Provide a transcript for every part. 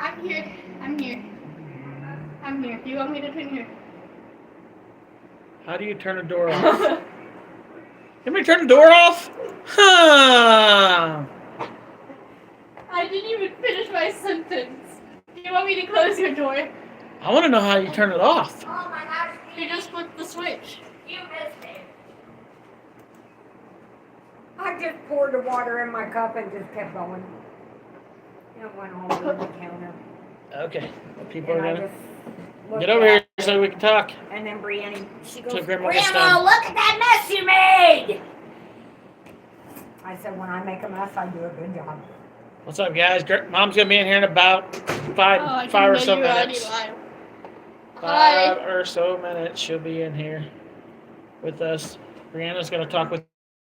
I'm here. I'm here. I'm here. Do you want me to turn here? How do you turn a door off? You want me to turn the door off? Huh. I didn't even finish my sentence. Do you want me to close your door? I want to know how you turn it off. Oh my gosh. You just flip the switch. You missed it. I just poured the water in my cup and just kept going. It went all over the counter. Okay. Well, people And are I gonna just looked get over at here it. so we can talk. And then Brianna, she goes, So Grandma gets Grandma, done. look at that mess you made! I said, when I make a mess, I do a good job. What's up, guys? Mom's gonna be in here in about I five or didn't so know you were already minutes. live. 5 Hi. or so minutes, she'll be in here with us. Brianna's gonna talk with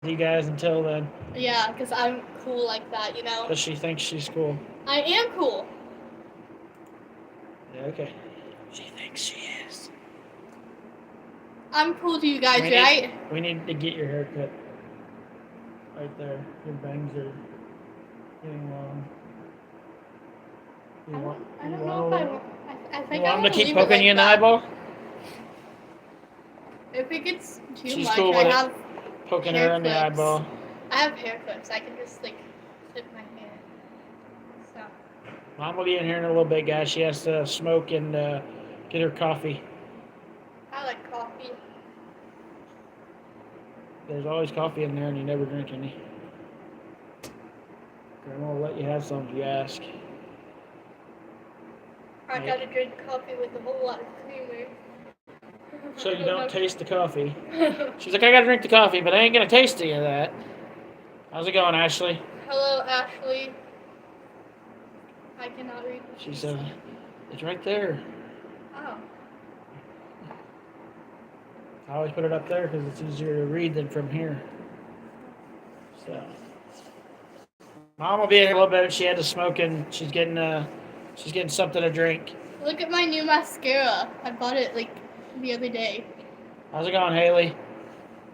you guys until then, Yeah, because I'm cool like that, you know? because she thinks she's cool. I am cool. Yeah, okay. She thinks she is. I'm cool to you guys, We need- right? We need to get your hair cut. Right there. Your bangs are getting long. I You want, don't you know want, if I a- want. I you think want I him want to keep leave it poking like you in the that. eyeball? If it gets too She's much, cool I with it. have Poking hair her in the clips. eyeball. I have hair clips. I can just like clip my hair. So Mom will be in here in a little bit, guys. She has to smoke and get her coffee. I like coffee. There's always coffee in there and you never drink any. Grandma will let you have some if you ask. I Right. gotta drink coffee with a whole lot of creamer. So you don't taste the coffee. She's like, I gotta drink the coffee, but I ain't gonna taste any of that. How's it going, Ashley? Hello, Ashley. I cannot read. She said, it's right there. Oh. I always put it up there because it's easier to read than from here. So, Mom will be in here a little bit. She had to smoke and she's getting something to drink. Look at my new mascara. I bought it like the other day. How's it going, Haley?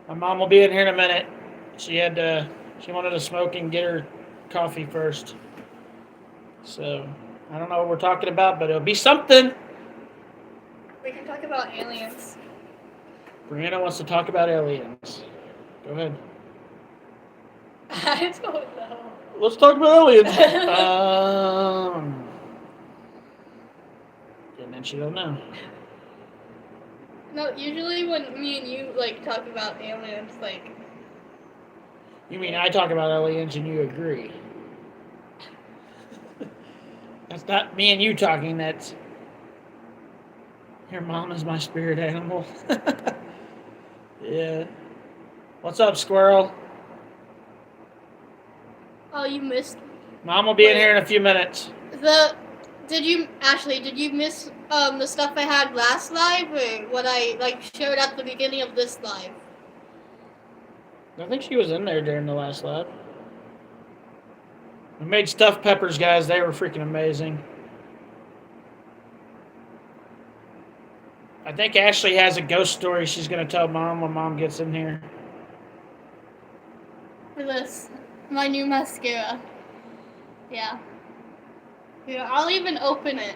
My mom will be in here in a minute. She wanted to smoke and get her coffee first. So, I don't know what we're talking about, but it'll be something. We can talk about aliens. Brianna wants to talk about aliens. Go ahead. I don't know. Let's talk about aliens. And then she don't know. No, usually when me and you like talk about aliens, like You mean I talk about aliens and you agree? That's not me and you talking. That's your mom is my spirit animal. Yeah. What's up, squirrel? oh, you missed Mom will be in here in a few minutes. Did you miss the stuff I had last live, or what I like showed at the beginning of this live? I think she was in there during the last lap. We made stuffed peppers, guys. They were freaking amazing. I think Ashley has a ghost story she's going to tell Mom when Mom gets in here. For this, my new mascara. Yeah. Yeah, I'll even open it.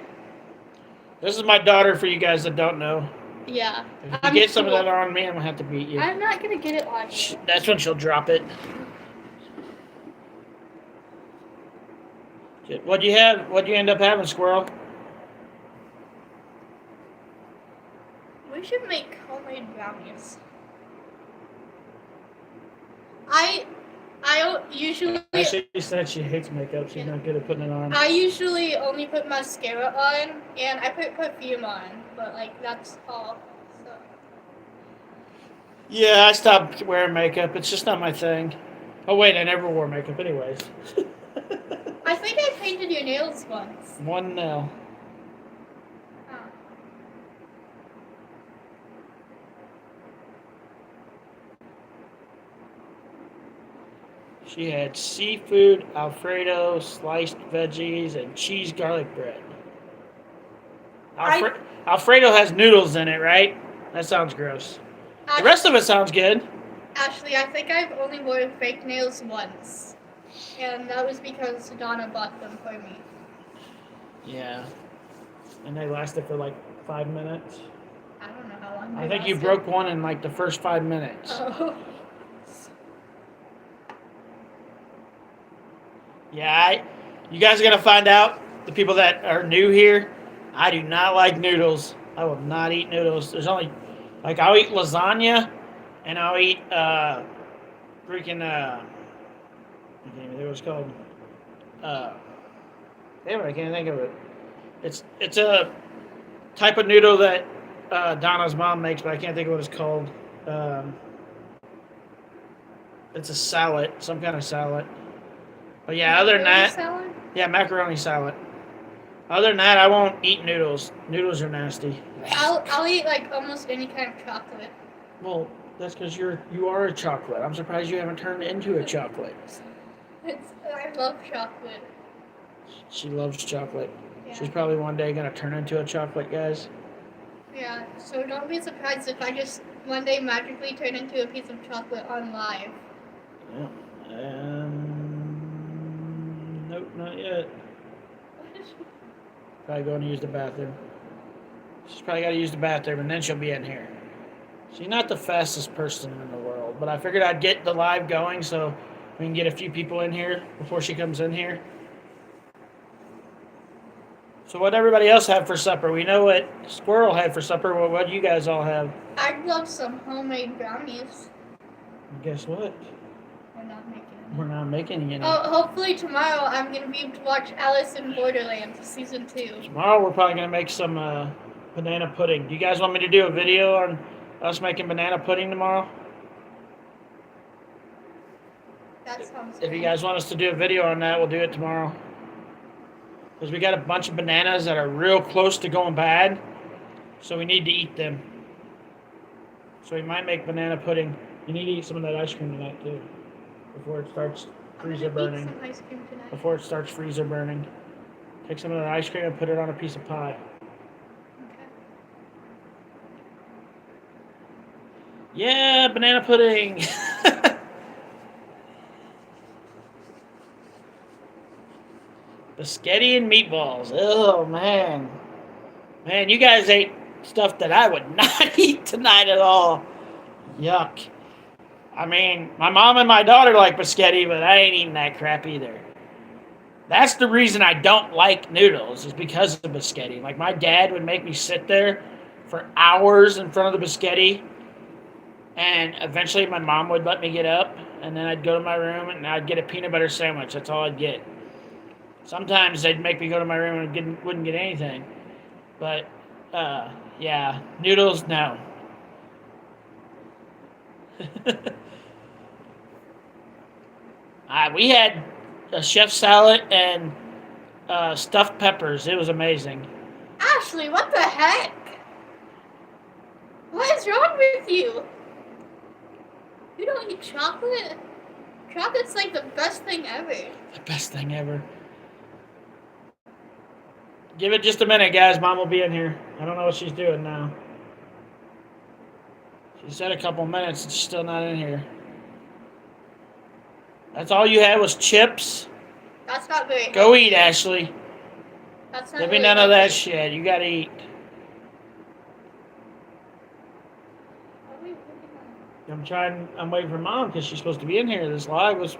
This is my daughter for you guys that don't know. Yeah. If you get some of that on me, I'm going to have to beat you. I'm not gonna get it on you. That's when she'll drop it. What'd you have? What'd you end up having, squirrel? We should make homemade brownies. I usually Ashley said she hates makeup. She's not good at putting it on. I usually only put mascara on and I put perfume on, but like that's all. So Yeah, I stopped wearing makeup. It's just not my thing. Oh, wait, I never wore makeup anyways. I think I painted your nails once. One nail. Oh. She had seafood, Alfredo, sliced veggies, and cheese garlic bread. Alfredo has noodles in it, right? That sounds gross. The rest of it sounds good. Actually, I think I've only worn fake nails once. And that was because Donna bought them for me. Yeah. And they lasted for like 5 minutes. I don't know how long. I think you broke one in like the first 5 minutes. Oh. Yeah, you guys are gonna find out, the people that are new here, I do not like noodles. I will not eat noodles. There's only, like, I'll eat lasagna, and I'll eat freaking I can't even think what it's called. Damn it, I can't think of it. It's a type of noodle that Donna's mom makes, but I can't think of what it's called. It's a salad, some kind of salad. But yeah, other than that, Salad? yeah, macaroni salad. Other than that, I won't eat noodles. Noodles are nasty. I'll eat like almost any kind of chocolate. Well, that's because you are a chocolate. I'm surprised you haven't turned into a chocolate. I love chocolate. She loves chocolate. Yeah. She's probably one day gonna turn into a chocolate, guys. Yeah, so don't be surprised if I just one day magically turn into a piece of chocolate on live. Yeah. Nope, not yet. Probably going to use the bathroom. She's probably got to use the bathroom, and then she'll be in here. She's not the fastest person in the world, but I figured I'd get the live going so we can get a few people in here before she comes in here. So what everybody else have for supper? We know what Squirrel had for supper. What do you guys all have? I'd love some homemade brownies. Guess what? We're not making them. We're not making any. Oh, hopefully tomorrow I'm going to be able to watch Alice in Borderland Season 2. Tomorrow we're probably going to make some banana pudding. Do you guys want me to do a video on us making banana pudding tomorrow? That sounds If you good. guys want us to do a video on that, we'll do it tomorrow. Because we got a bunch of bananas that are real close to going bad, so we need to eat them. So we might make banana pudding. You need to eat some of that ice cream tonight too, before it starts freezer burning. Some ice cream tonight. Before it starts freezer burning, take some of that ice cream and put it on a piece of pie. Okay. Yeah, banana pudding. Biscotti and meatballs. Oh, man. Man, you guys ate stuff that I would not eat tonight at all. Yuck. I mean, my mom and my daughter like biscotti, but I ain't eating that crap either. That's the reason I don't like noodles, is because of the biscotti. Like, my dad would make me sit there for hours in front of the biscotti, and eventually my mom would let me get up, and then I'd go to my room, and I'd get a peanut butter sandwich. That's all I'd get. Sometimes they'd make me go to my room and wouldn't get anything. But, yeah, noodles, no. We had a chef salad and stuffed peppers. It was amazing. Ashley, what the heck? What is wrong with you? You don't eat chocolate? Chocolate's like the best thing ever. The best thing ever. Give it just a minute, guys. Mom will be in here. I don't know what she's doing now. She said a couple minutes and she's still not in here. That's all you had was chips? That's not very Go healthy. eat, Ashley. That's not Give me very none of that healthy. shit. You gotta eat. I'm waiting for Mom because she's supposed to be in here. This live was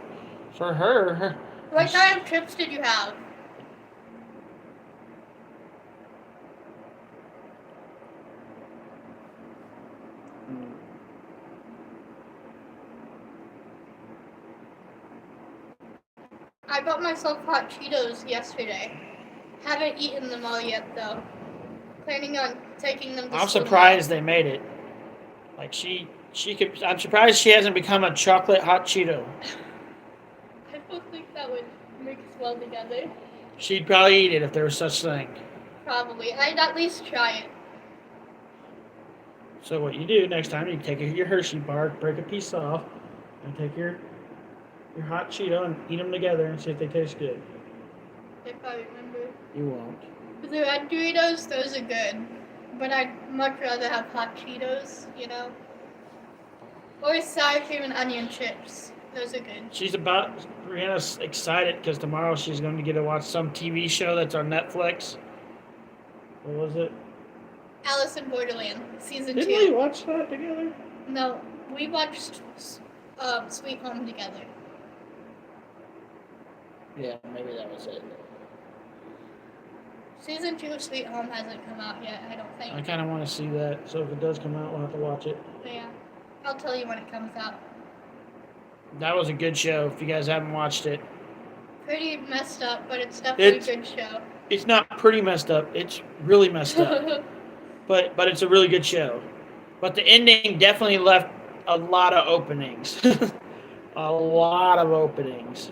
for her. What kind of chips did you have? I bought myself hot Cheetos yesterday. Haven't eaten them all yet though. Planning on taking them to I'm school surprised they made it. Like she could. I'm surprised she hasn't become a chocolate hot Cheeto. I don't think that would mix well together. She'd probably eat it if there was such thing. Probably. I'd at least try it. So what you do next time, you take your Hershey bar, break a piece off, and take your hot Cheeto and eat them together and see if they taste good. If I remember. You won't. The red Doritos, those are good. But I'd much rather have hot Cheetos, you know? Or sour cream and onion chips. Those are good. Brianna's excited because tomorrow she's going to get to watch some TV show that's on Netflix. What was it? Alice in Borderland, season Didn't 2. we watch that together? No, we watched Sweet Home together. Yeah, maybe that was it. Season 2 of Sweet Home hasn't come out yet, I don't think. I kind of want to see that, so if it does come out, we'll have to watch it. Yeah, I'll tell you when it comes out. That was a good show, if you guys haven't watched it. Pretty messed up, but it's definitely a good show. It's not pretty messed up, it's really messed up. But it's a really good show. But the ending definitely left a lot of openings. A lot of openings.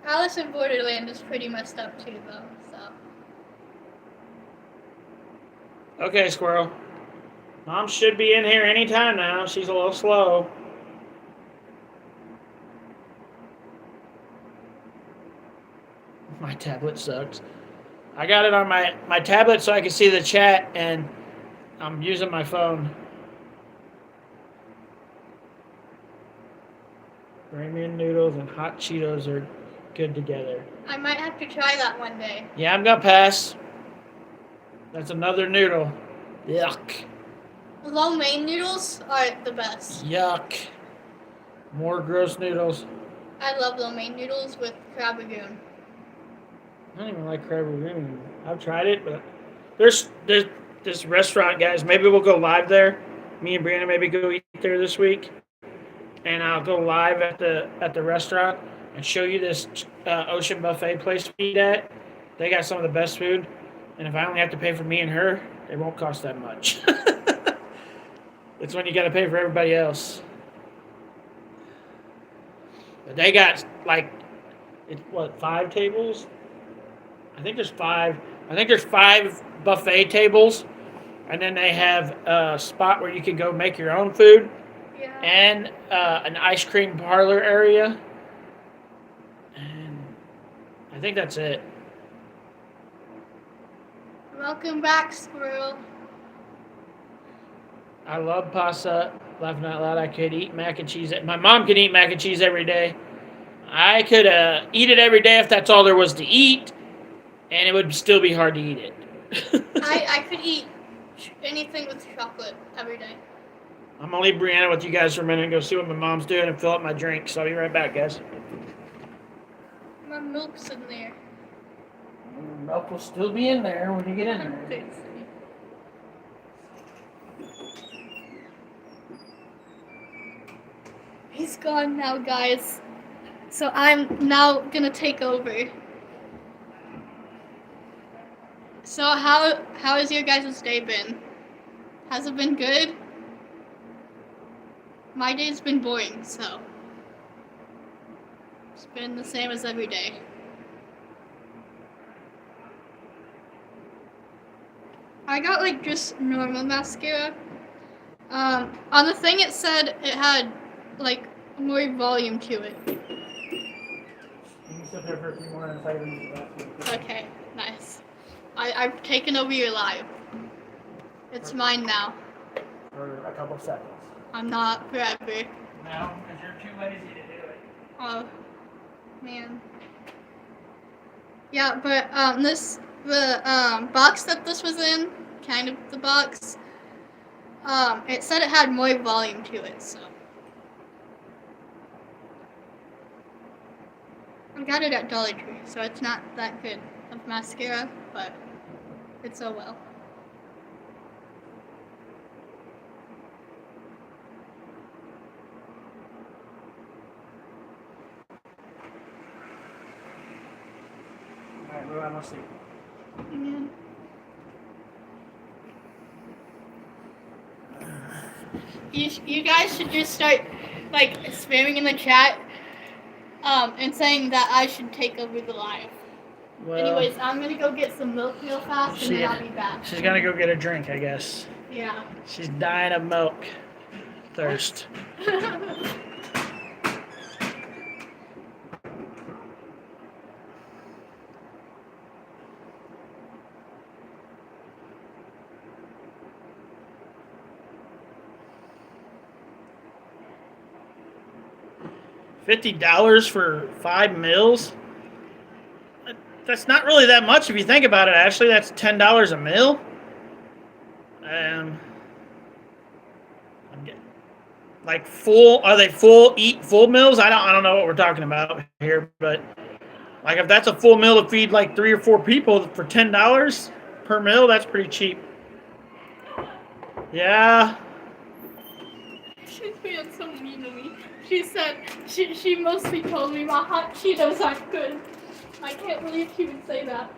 Alice in Borderland is pretty messed up too, though, so. Okay, Squirrel. Mom should be in here any time now. She's a little slow. My tablet sucks. I got it on my tablet so I can see the chat, and I'm using my phone. Ramen noodles and hot Cheetos are good together. I might have to try that one day. Yeah, I'm gonna pass. That's another noodle. Yuck. Lo mein noodles are the best. Yuck. More gross noodles. I love lo mein noodles with crab rangoon. I don't even like crab rangoon. I've tried it, but there's this restaurant, guys. Maybe we'll go live there. Me and Brianna maybe go eat there this week, and I'll go live at the restaurant and show you this ocean buffet place we eat at. They got some of the best food, and if I only have to pay for me and her, it won't cost that much. It's when you got to pay for everybody else. But they got like, it's what, 5 tables? I think there's 5. I think there's 5 buffet tables, and then they have a spot where you can go make your own food, Yeah. and an ice cream parlor area. And I think that's it. Welcome back, Squirrel. I love pasta. Laughing out loud, I could eat mac and cheese. My mom could eat mac and cheese every day. I could eat it every day if that's all there was to eat, and it would still be hard to eat it. I could eat anything with chocolate every day. I'm going to leave Brianna with you guys for a minute and go see what my mom's doing and fill up my drink. So I'll be right back, guys. My milk's in there. Milk will still be in there when you get in there. He's gone now, guys. So I'm now gonna take over. So how has your guys' day been? Has it been good? My day's been boring, so it's been the same as every day. I got like just normal mascara. On the thing it said it had like more volume to it. You can sit there for a few more minutes. I gotta use the bathroom. Okay, nice. I've taken over your live. It's mine now. For a couple seconds. I'm not forever. No, because you're too lazy to do it. Oh, man. Yeah, but the box that this was in, kind of the box, it said it had more volume to it, so. I got it at Dollar Tree, so it's not that good of mascara, but it's oh well. Alright, move on, let's see. Yeah. You guys should just start like spamming in the chat and saying that I should take over the live. Well, Anyways, I'm gonna go get some milk real fast and then I'll be back. she's gonna go get a drink, I guess. Yeah. She's dying of milk thirst. $50 for 5 meals? That's not really that much if you think about it, Ashley. That's $10 a meal. I'm getting, like full, are they full meals? I don't know what we're talking about here, but like if that's a full meal to feed like 3 or 4 people for $10 per meal, that's pretty cheap. Yeah. She's being so mean to me. She said she mostly told me my hot Cheetos aren't good. I can't believe she would say that.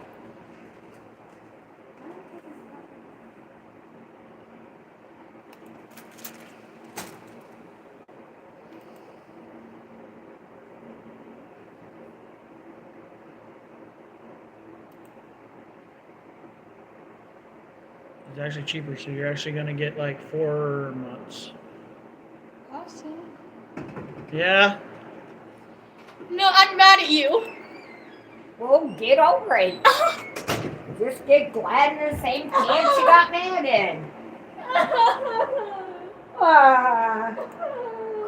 It's actually cheaper, so you're actually going to get like 4 months. Awesome. Yeah. No, I'm mad at you. Well, get over it. Just get glad in the same pants you got mad in.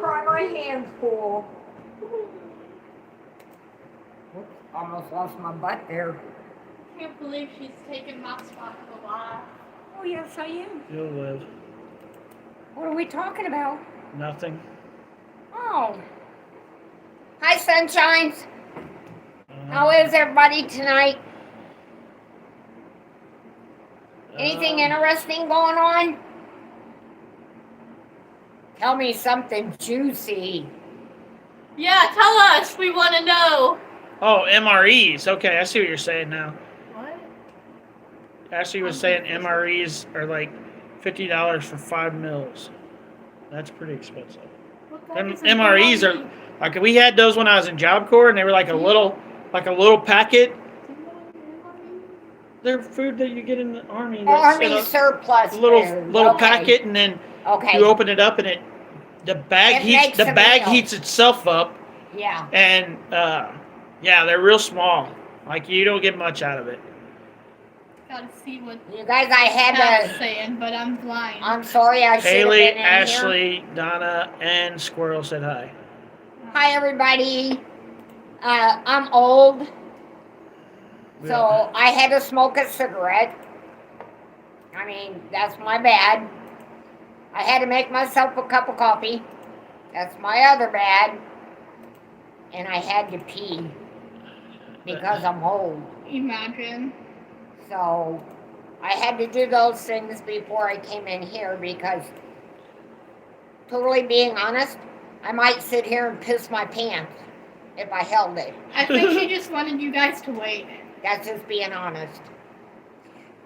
Cry my hands full. Oops, almost lost my butt there. I can't believe she's taken my spot for a while. Oh, yes, I am. You'll live. What are we talking about? Nothing. Oh. Hi, sunshines. How is everybody tonight? Anything interesting going on? Tell me something juicy. Yeah, tell us. We want to know. Oh, MREs. Okay, I see what you're saying now. What? Ashley was saying MREs are like $50 for 5 meals. That's pretty expensive. What the Them heck is an MREs are like we had those when I was in Job Corps, and they were like a little packet. They're food that you get in the Army. That's in Army a surplus little food. okay. Packet, and then Okay. you open it up, and the bag makes a meal. heats itself up, Yeah. and yeah, they're real small. Like you don't get much out of it. Gotta see what You guys, I had Pat's to. saying, but I'm blind. I'm sorry, I should have Haley, been in here. Ashley, Donna, and Squirrel said hi. Hi, everybody. I'm old, so I had to smoke a cigarette. I mean, that's my bad. I had to make myself a cup of coffee. That's my other bad. And I had to pee because I'm old. Imagine. So I had to do those things before I came in here because, totally being honest, I might sit here and piss my pants if I held it. I think she just wanted you guys to wait. That's just being honest.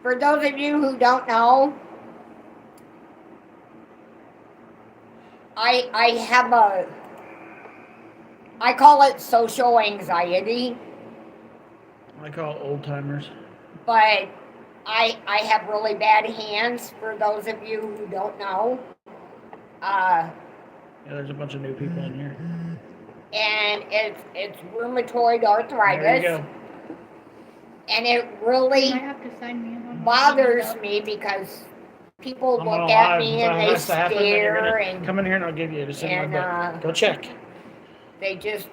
For those of you who don't know, I call it social anxiety, I call it old timers. but I have really bad hands, for those of you who don't know. Yeah, there's a bunch of new people in here. And it's rheumatoid arthritis. There you go. And it You really might have to sign me in. bothers me because people I'm look gonna at lie, me if and that they has to happen, then you're stare gonna and come in here and I'll give you just in my and, butt. Go check. they just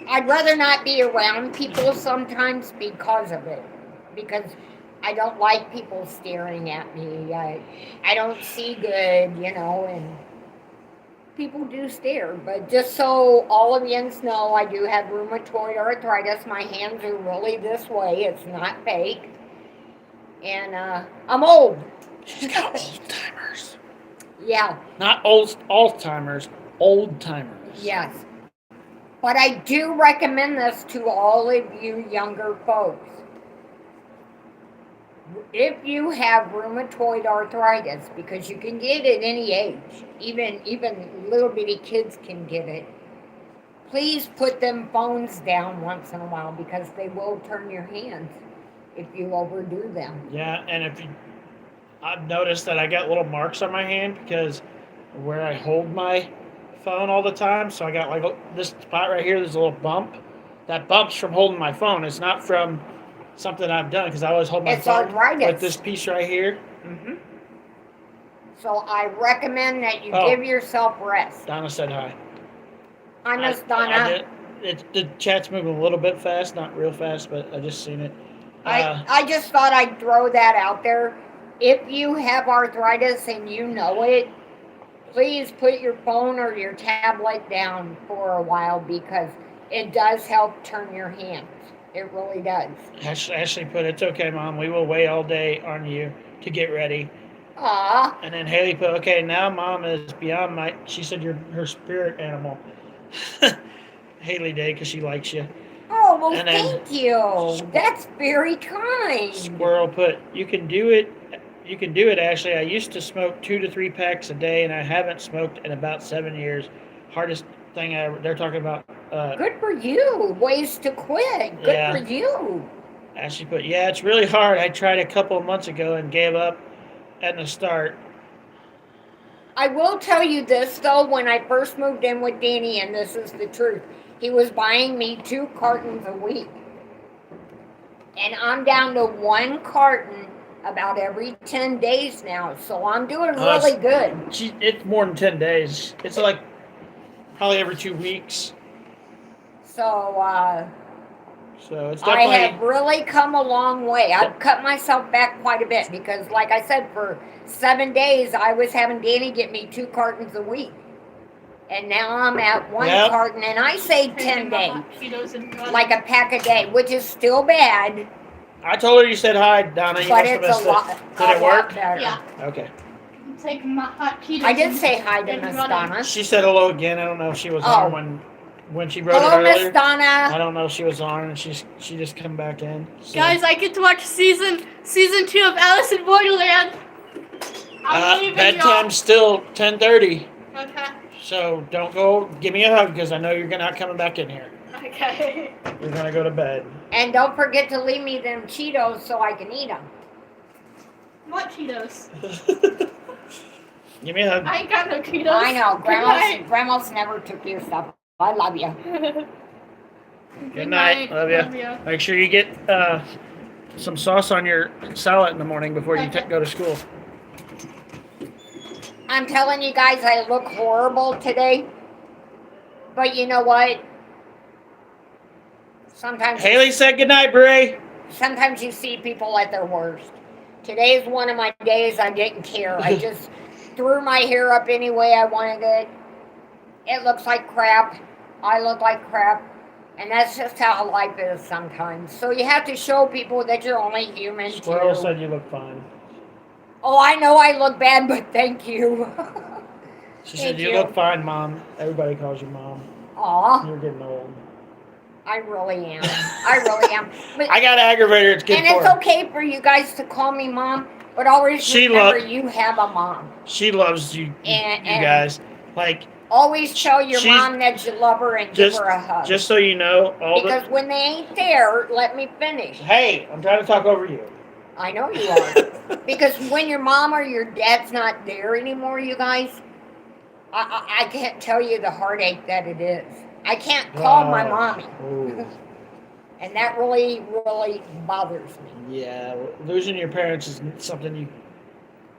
I'd rather not be around people sometimes because of it. Because I don't like people staring at me. I don't see good, and people do stare. But just so all of you know, I do have rheumatoid arthritis. My hands are really this way. It's not fake. And I'm old. She's got old timers. Yeah. Not old timers, old timers. Yes. But I do recommend this to all of you younger folks. If you have rheumatoid arthritis, because you can get it at any age, even little bitty kids can get it, please put them phones down once in a while because they will turn your hands if you overdo them. Yeah, and I've noticed that I got little marks on my hand because where I hold my phone all the time. So I got like this spot right here. There's a little bump. That bump's from holding my phone. It's not from something I've done because I always hold my It's phone arthritis. like this piece right here. Mm-hmm. So I recommend that you Oh. give yourself rest. Donna said hi. I miss Donna. The chat's moving a little bit fast, not real fast, but I just seen it. I just thought I'd throw that out there. If you have arthritis and you know it, please put your phone or your tablet down for a while because it does help turn your hands. It really does. Ashley put, it's okay, Mom. We will wait all day on you to get ready. Aw. And then Haley put, okay, now Mom is beyond my, she said you're her spirit animal. Haley did because she likes you. Oh, well, And then thank you. That's very kind. Squirrel put, you can do it. You can do it, Ashley. I used to smoke 2 to 3 packs a day, and I haven't smoked in about 7 years. Hardest thing ever. They're talking about. Good for you. Ways to quit. Good for you. Ashley put, yeah, it's really hard. I tried a couple of months ago and gave up at the start. I will tell you this, though. When I first moved in with Danny, and this is the truth, he was buying me 2 cartons a week. And I'm down to 1 carton about every 10 days now. So I'm doing really good. It's more than 10 days. It's like probably every 2 weeks. So, it's I definitely. have really come a long way. I've cut myself back quite a bit because, like I said, for 7 days, I was having Danny get me 2 cartons a week. And now I'm at 1 carton, and I say 10 days. Like a pack a day, which is still bad. I told her you said hi, Donna. You But must have it's missed a lot, it. Did it work? better. Yeah. Okay. I'm taking my hot Cheetos. I did say hi to and Miss running. Donna. She said hello again. I don't know if she was on when she wrote Hello, it earlier. Miss Donna. I don't know if she was on and she just come back in. So. Guys, I get to watch season 2 of Alice in Borderland. I'm leaving bedtime's still 10:30. Okay. So don't go. Give me a hug because I know you're not coming back in here. Okay. You're gonna go to bed. And don't forget to leave me them Cheetos so I can eat them. What Cheetos? Give me a hug. I ain't got no Cheetos. I know. Good Grandma's never took your stuff. I love you. night. Good night. Love you. Make sure you get some sauce on your salad in the morning before you go to school. I'm telling you guys, I look horrible today. But you know what? Sometimes Haley said goodnight, Bray. sometimes you see people at their worst. Today is one of my days I didn't care. I just threw my hair up any way I wanted it. It looks like crap. I look like crap. And that's just how life is sometimes. So you have to show people that you're only human Squirrel too. said you look fine. Oh, I know I look bad, but thank you. She said you look fine, Mom. Everybody calls you Mom. Aw, You're getting old. I really am. I really am. But, I got aggravator. It's good and for it's her. okay for you guys to call me Mom, but always remember you have a mom. She loves you, And you guys. Like, always tell your she's- mom that you love her and give her a hug. just so you know, because when they ain't there, let me finish. Hey, I'm trying to talk over you. I know you are. Because when your mom or your dad's not there anymore, you guys, I can't tell you the heartache that it is. I can't call my mommy. Ooh. And that really, really bothers me. Yeah, losing your parents is something you.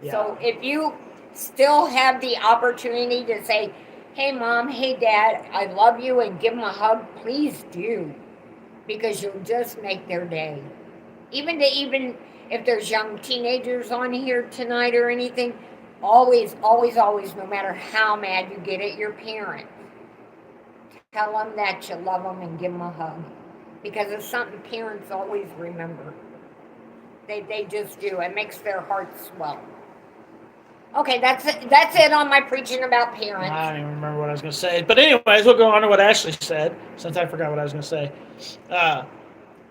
Yeah. So if you still have the opportunity to say, hey mom, hey dad, I love you, and give them a hug, please do. Because you'll just make their day. Even if there's young teenagers on here tonight or anything, always, always, always, no matter how mad you get at your parent, tell them that you love them and give them a hug. Because it's something parents always remember. They just do. It makes their hearts swell. Okay, that's it on my preaching about parents. I don't even remember what I was going to say. But anyways, we'll go on to what Ashley said, since I forgot what I was going to say.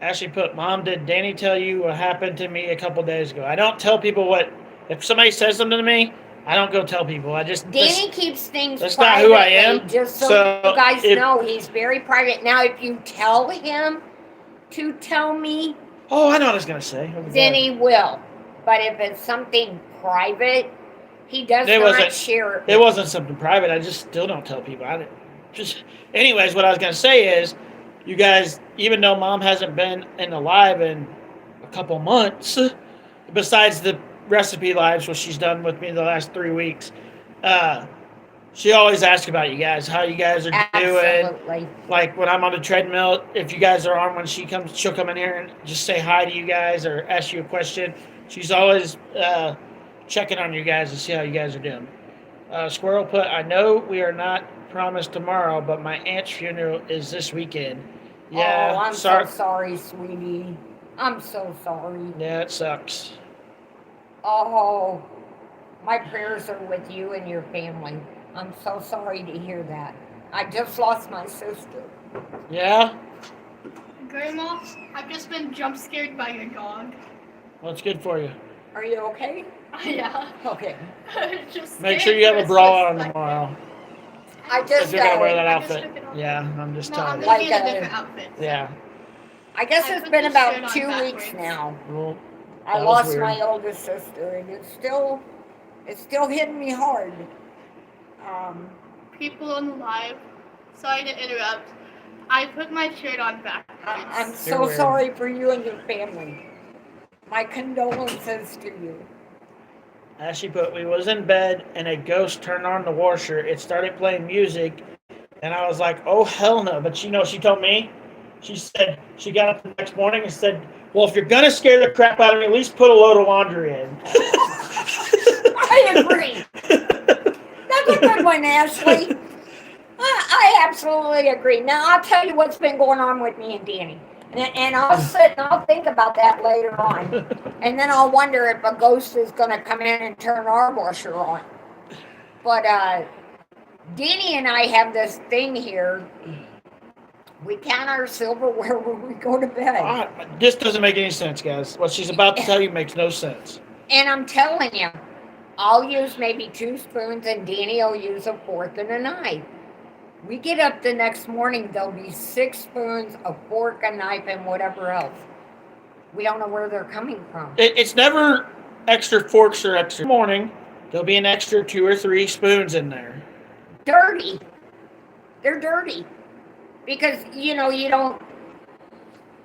Ashley put, Mom, did Danny tell you what happened to me a couple days ago? I don't tell people what, if somebody says something to me, I don't go tell people. Danny keeps things that's privately, not who I am. Just so you guys know, he's very private. Now, if you tell him to tell me, oh, I know what I was going to say. then he will. But if it's something private, he does not share it. It wasn't something private. I just still don't tell people. Anyways, what I was going to say is, you guys, even though Mom hasn't been alive in a couple months, besides recipe lives, what she's done with me the last 3 weeks. She always asks about you guys, how you guys are doing. Absolutely. Like when I'm on the treadmill, if you guys are on when she'll come in here and just say hi to you guys or ask you a question. She's always checking on you guys to see how you guys are doing. Squirrel put, I know we are not promised tomorrow, but my aunt's funeral is this weekend. Yeah, Oh, I'm so sorry, sweetie. I'm so sorry. Yeah, it sucks. Oh, my prayers are with you and your family. I'm so sorry to hear that. I just lost my sister. Yeah? Grandma, I've just been jump scared by your dog. Well, it's good for you. Are you okay? Yeah. Okay. Just Make scared sure you have for a bra split on second. tomorrow. I If just you're going to wear that I just outfit. took it off. Yeah, I'm just No, I'm telling you. gonna Like, be in a different outfit. Yeah. I guess I it's put been this about shirt on 2 weeks backwards. now. Well, I that was lost weird. my oldest sister, and it's still hitting me hard. People on the live, sorry to interrupt. I put my shirt on backwards. I'm You're so weird. sorry for you and your family. My condolences to you. Ashley put, we was in bed and a ghost turned on the washer. It started playing music, and I was like, oh, hell no. But she told me, she said, she got up the next morning and said, well, if you're going to scare the crap out of me, at least put a load of laundry in. I agree. That's a good one, Ashley. I absolutely agree. Now, I'll tell you what's been going on with me and Danny. And I'll sit and I'll think about that later on. And then I'll wonder if a ghost is going to come in and turn our washer on. But Danny and I have this thing here. We count our silverware when we go to bed. This doesn't make any sense, guys. What she's about to tell you makes no sense. And I'm telling you, I'll use maybe 2 spoons and Danny will use a fork and a knife. We get up the next morning, there'll be 6 spoons, a fork, a knife, and whatever else. We don't know where they're coming from. It's never extra forks or extra. Morning, there'll be an extra 2 or 3 spoons in there. Dirty. They're dirty. Because, you don't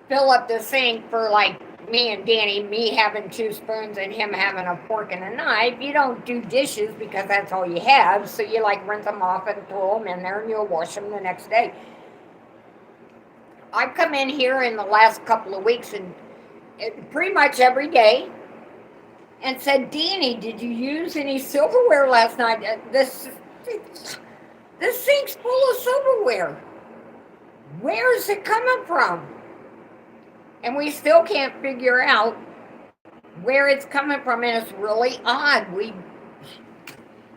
fill up the sink for like me and Danny, me having 2 spoons and him having a fork and a knife. You don't do dishes because that's all you have. So you like rinse them off and throw them in there and you'll wash them the next day. I've come in here in the last couple of weeks and pretty much every day and said, Danny, did you use any silverware last night? This sink's full of silverware. Where is it coming from? And we still can't figure out where it's coming from, and it's really odd.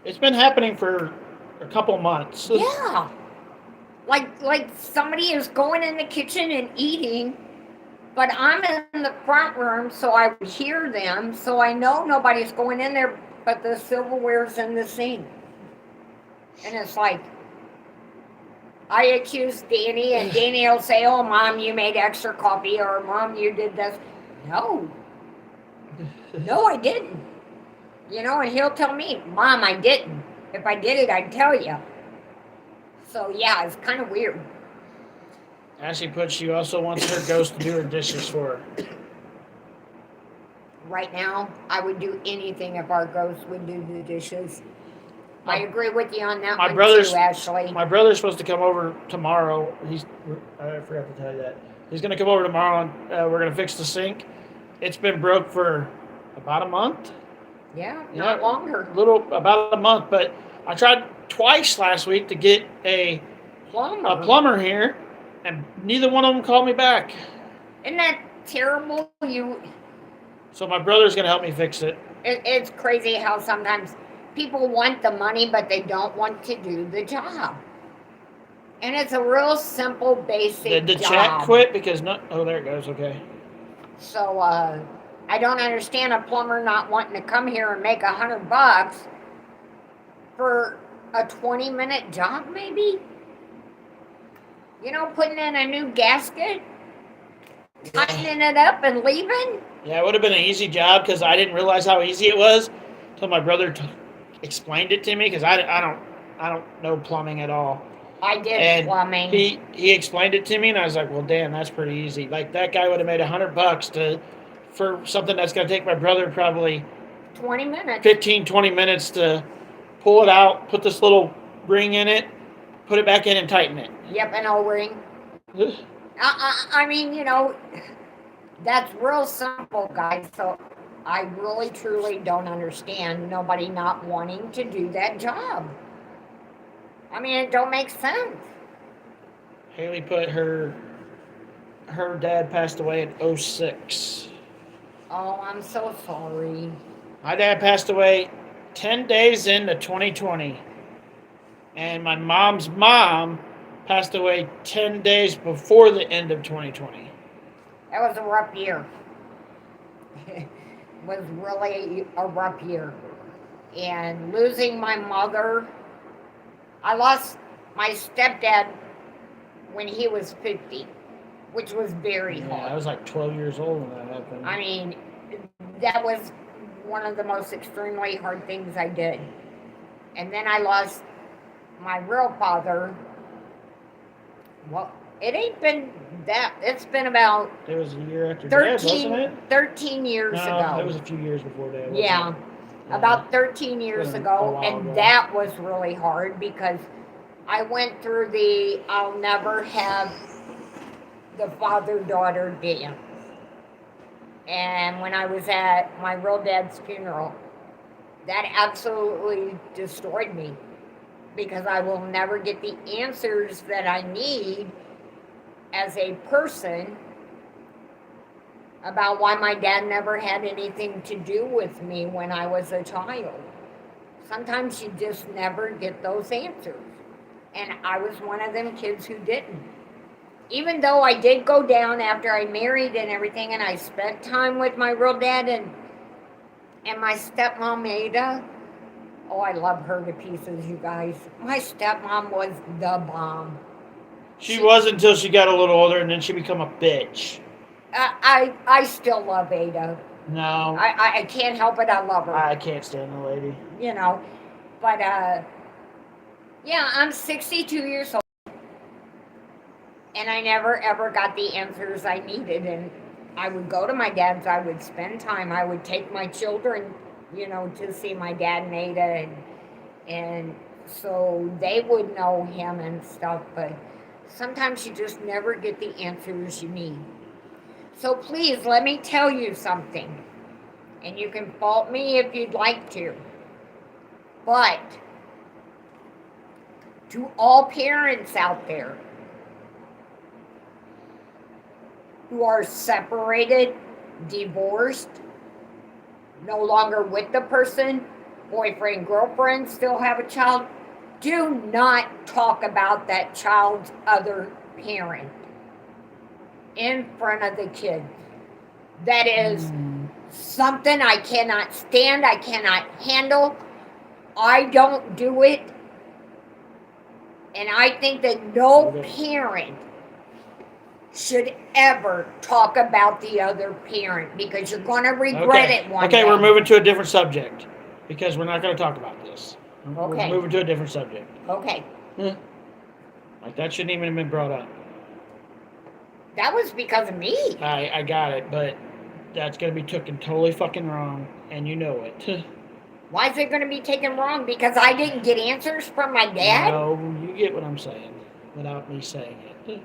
It's been happening for a couple months. Yeah. Like somebody is going in the kitchen and eating, but I'm in the front room, so I would hear them, so I know nobody's going in there, but the silverware's in the sink. And it's like, I accuse Danny, and Danny will say, oh, Mom, you made extra coffee, or Mom, you did this. No, I didn't. And he'll tell me, Mom, I didn't. If I did it, I'd tell you. So, yeah, it's kind of weird. Ashley put, she also wants her ghost to do her dishes for her. Right now, I would do anything if our ghost would do the dishes. I agree with you on that one too, Ashley. My brother's supposed to come over tomorrow. I forgot to tell you that. He's going to come over tomorrow and we're going to fix the sink. It's been broke for about a month. Yeah, not longer. About a month, but I tried twice last week to get a plumber here, and neither one of them called me back. Isn't that terrible? So my brother's going to help me fix it. It's crazy how sometimes people want the money, but they don't want to do the job. And it's a real simple, basic Did the job. chat quit? Because oh, there it goes. Okay. So I don't understand a plumber not wanting to come here and make $100 for a 20-minute job, maybe. Putting in a new gasket, tightening it up, and leaving. Yeah, it would have been an easy job because I didn't realize how easy it was until my brother explained it to me, because I don't know plumbing at all. I did plumbing. He explained it to me, and I was like, well, damn, that's pretty easy. Like, that guy would have made $100 for something that's going to take my brother probably 20 minutes. 15, 20 minutes to pull it out, put this little ring in it, put it back in and tighten it. Yep, an O-ring. Ugh. I mean, you know, that's real simple, guys. So I really, truly don't understand nobody not wanting to do that job. I mean, it don't make sense. Haley put her dad passed away in 06. Oh, I'm so sorry. My dad passed away 10 days into 2020. And my mom's mom passed away 10 days before the end of 2020. That was a rough year. It was really a rough year. And losing my mother, I lost my stepdad when he was 50, which was very hard. I was like 12 years old when that happened. I mean, that was one of the most extremely hard things I did. And then I lost my real father. Well, it ain't been that, it's been about It was a year after Dad, wasn't it? 13 years No, ago. it was a few years before Dad. Yeah, about 13 years Been a ago, while and ago. that was really hard because I went through the I'll never have the father-daughter dance. And when I was at my real dad's funeral, that absolutely destroyed me because I will never get the answers that I need as a person about why my dad never had anything to do with me when I was a child. Sometimes you just never get those answers. And I was one of them kids who didn't. Even though I did go down after I married and everything, and I spent time with my real dad and my stepmom Ada. Oh, I love her to pieces, you guys. My stepmom was the bomb. She was until she got a little older, and then she became a bitch. I still love Ada. No. I can't help it. I love her. I can't stand the lady. You know, but yeah, I'm 62 years old, and I never ever got the answers I needed. And I would go to my dad's. I would spend time. I would take my children, you know, to see my dad and Ada, and so they would know him and stuff. But sometimes you just never get the answers you need. So please let me tell you something, and you can fault me if you'd like to, but to all parents out there who are separated, divorced, no longer with the person, boyfriend, girlfriend, still have a child, do not talk about that child's other parent in front of the kids. That is something I cannot stand, I cannot handle. I don't do it. And I think that no parent should ever talk about the other parent because you're going to regret it one day. Okay, we're moving to a different subject because we're not going to talk about this. Okay. We're moving to a different subject. Okay. Like that shouldn't even have been brought up. That was because of me. I got it, but that's going to be taken totally fucking wrong, and you know it. Why is it going to be taken wrong? Because I didn't get answers from my dad? No, you get what I'm saying without me saying it.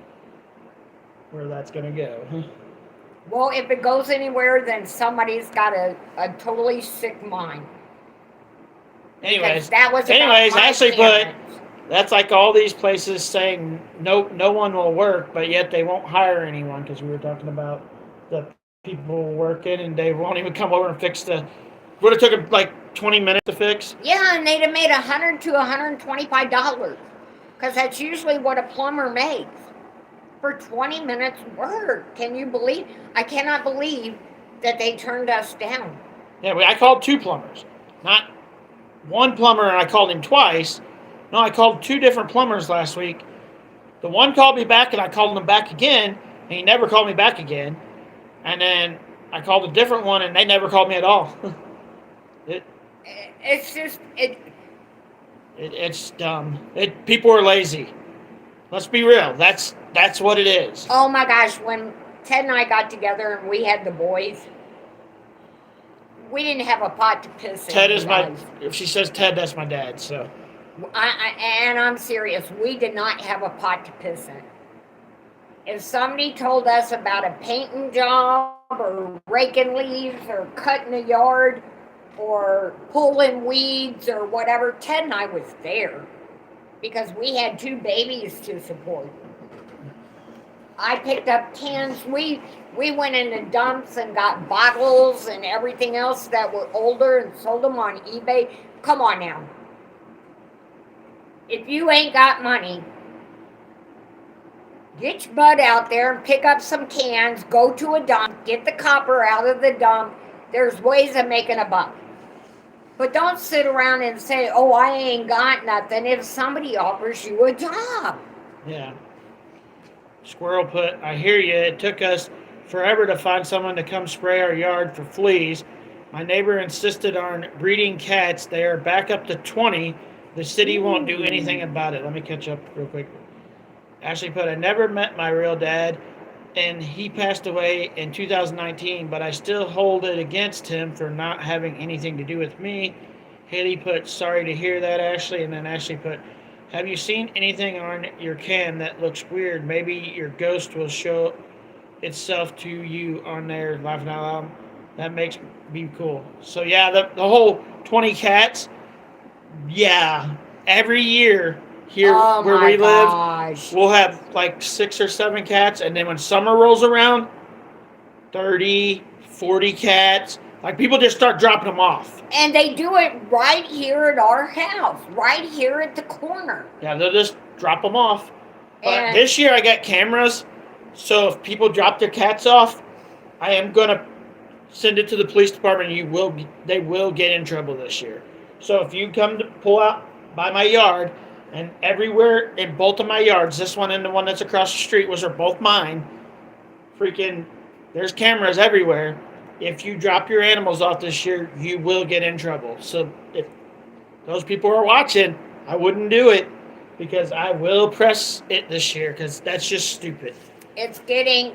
Where that's going to go. Well, if it goes anywhere, then somebody's got a totally sick mind. Anyways, that was about I my actually parents. that's like all these places saying no one will work, but yet they won't hire anyone because we were talking about the people working and they won't even come over and fix would have took them like 20 minutes to fix. Yeah, and they'd have made $100 to $125 because that's usually what a plumber makes for 20 minutes work. Can you believe? I cannot believe that they turned us down. Yeah, I called 2 plumbers, not one plumber, and I called him twice. No, I called 2 different plumbers last week. The one called me back, and I called him back again, and he never called me back again. And then I called a different one, and they never called me at all. It's dumb. People are lazy. Let's be real. That's what it is. Oh my gosh, when Ted and I got together and we had the boys, We didn't have a pot to piss in. Ted is my. guys. If she says Ted, that's my dad. So And I'm serious. We did not have a pot to piss in. If somebody told us about a painting job or raking leaves or cutting a yard or pulling weeds or whatever, Ted and I was there because we had 2 babies to support. I picked up cans. We went into dumps and got bottles and everything else that were older and sold them on eBay. Come on now. If you ain't got money, get your butt out there and pick up some cans, go to a dump, get the copper out of the dump. There's ways of making a buck. But don't sit around and say, oh, I ain't got nothing if somebody offers you a job. yeah. Squirrel put, I hear you. It took us forever to find someone to come spray our yard for fleas. My neighbor insisted on breeding cats. They are back up to 20. The city won't do anything about it. Let me catch up real quick. Ashley put, I never met my real dad, and he passed away in 2019, but I still hold it against him for not having anything to do with me. Haley put, sorry to hear that, Ashley. And then Ashley put, have you seen anything on your can that looks weird? Maybe your ghost will show itself to you on there, laughing out loud. That makes me cool. So yeah, the whole 20 cats, yeah, every year here where we live, we'll have like 6 or 7 cats, and then when summer rolls around, 30, 40 cats. Like, people just start dropping them off. And they do it right here at our house, right here at the corner. Yeah, they'll just drop them off. But And this year I got cameras, so if people drop their cats off, I am going to send it to the police department. They will get in trouble this year. So if you come to pull out by my yard, and everywhere in both of my yards, this one and the one that's across the street, which are both mine, freaking, there's cameras everywhere. If you drop your animals off this year, you will get in trouble. So if those people are watching, I wouldn't do it, because I will press it this year, because that's just stupid. it's getting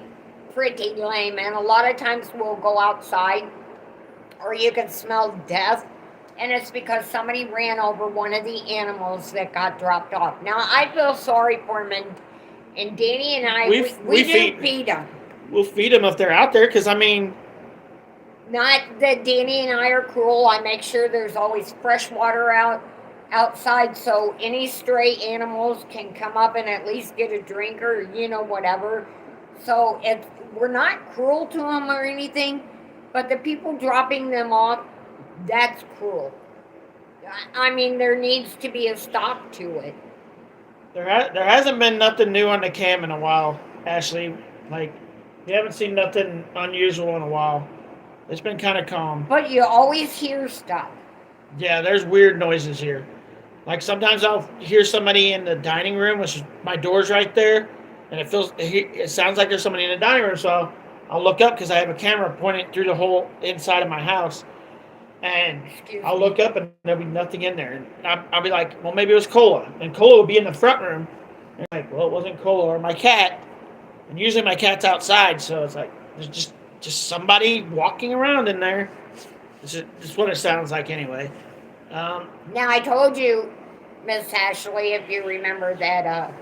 pretty lame, and a lot of times we'll go outside, or you can smell death, and it's because somebody ran over one of the animals that got dropped off. Now, I feel sorry for them, and Danny and I, we do feed them. We'll feed them if they're out there, because, I mean... Not that Danny and I are cruel. I make sure there's always fresh water outside, so any stray animals can come up and at least get a drink or, whatever. So we're not cruel to them or anything, but the people dropping them off, that's cruel. I mean, there needs to be a stop to it. There hasn't been nothing new on the cam in a while, Ashley. Like, you haven't seen nothing unusual in a while. It's been kind of calm. But you always hear stuff. Yeah, there's weird noises here. Like, sometimes I'll hear somebody in the dining room, which is, my door's right there, and it sounds like there's somebody in the dining room, so I'll look up because I have a camera pointing through the whole inside of my house, and I'll look up and there'll be nothing in there. And I'll be like, well, maybe it was Cola, and Cola will be in the front room. And I'm like, well, it wasn't Cola, or my cat, and usually my cat's outside, so it's like there's just somebody walking around in there. This is what it sounds like anyway. Now, I told you, Miss Ashley, if you remember that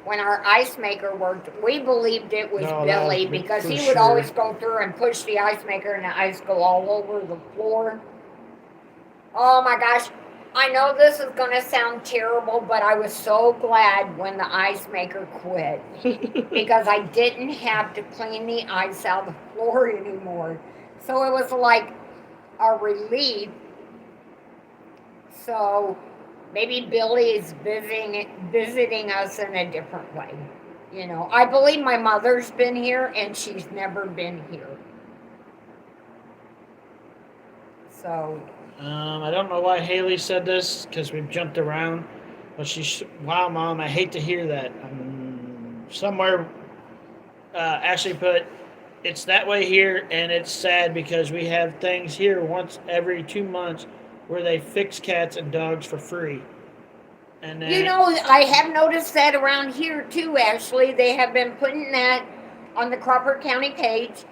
when our ice maker worked, we believed it was Billy because he would always go through and push the ice maker and the ice go all over the floor. Oh my gosh. I know this is going to sound terrible, but I was so glad when the ice maker quit because I didn't have to clean the ice out of the floor anymore. So it was like a relief. So maybe Billy is visiting us in a different way. I believe my mother's been here and she's never been here. So... I don't know why Haley said this, because we've jumped around, but wow, Mom, I hate to hear that. Somewhere, Ashley put, it's that way here, and it's sad because we have things here once every 2 months where they fix cats and dogs for free. And then, I have noticed that around here too, Ashley. They have been putting that on the Crawford County page.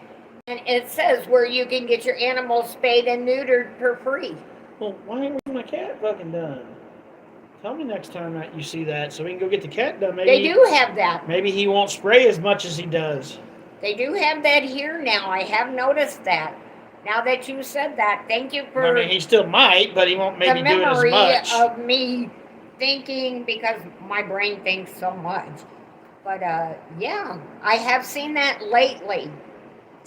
And it says where you can get your animals spayed and neutered for free. Well, why ain't my cat fucking done? Tell me next time that you see that so we can go get the cat done. Maybe They do have that. Maybe he won't spray as much as he does. They do have that here now. I have noticed that. Now that you said that, thank you for I mean, he still might, but he won't maybe the do it as memory much. of me thinking, because my brain thinks so much. But yeah, I have seen that lately.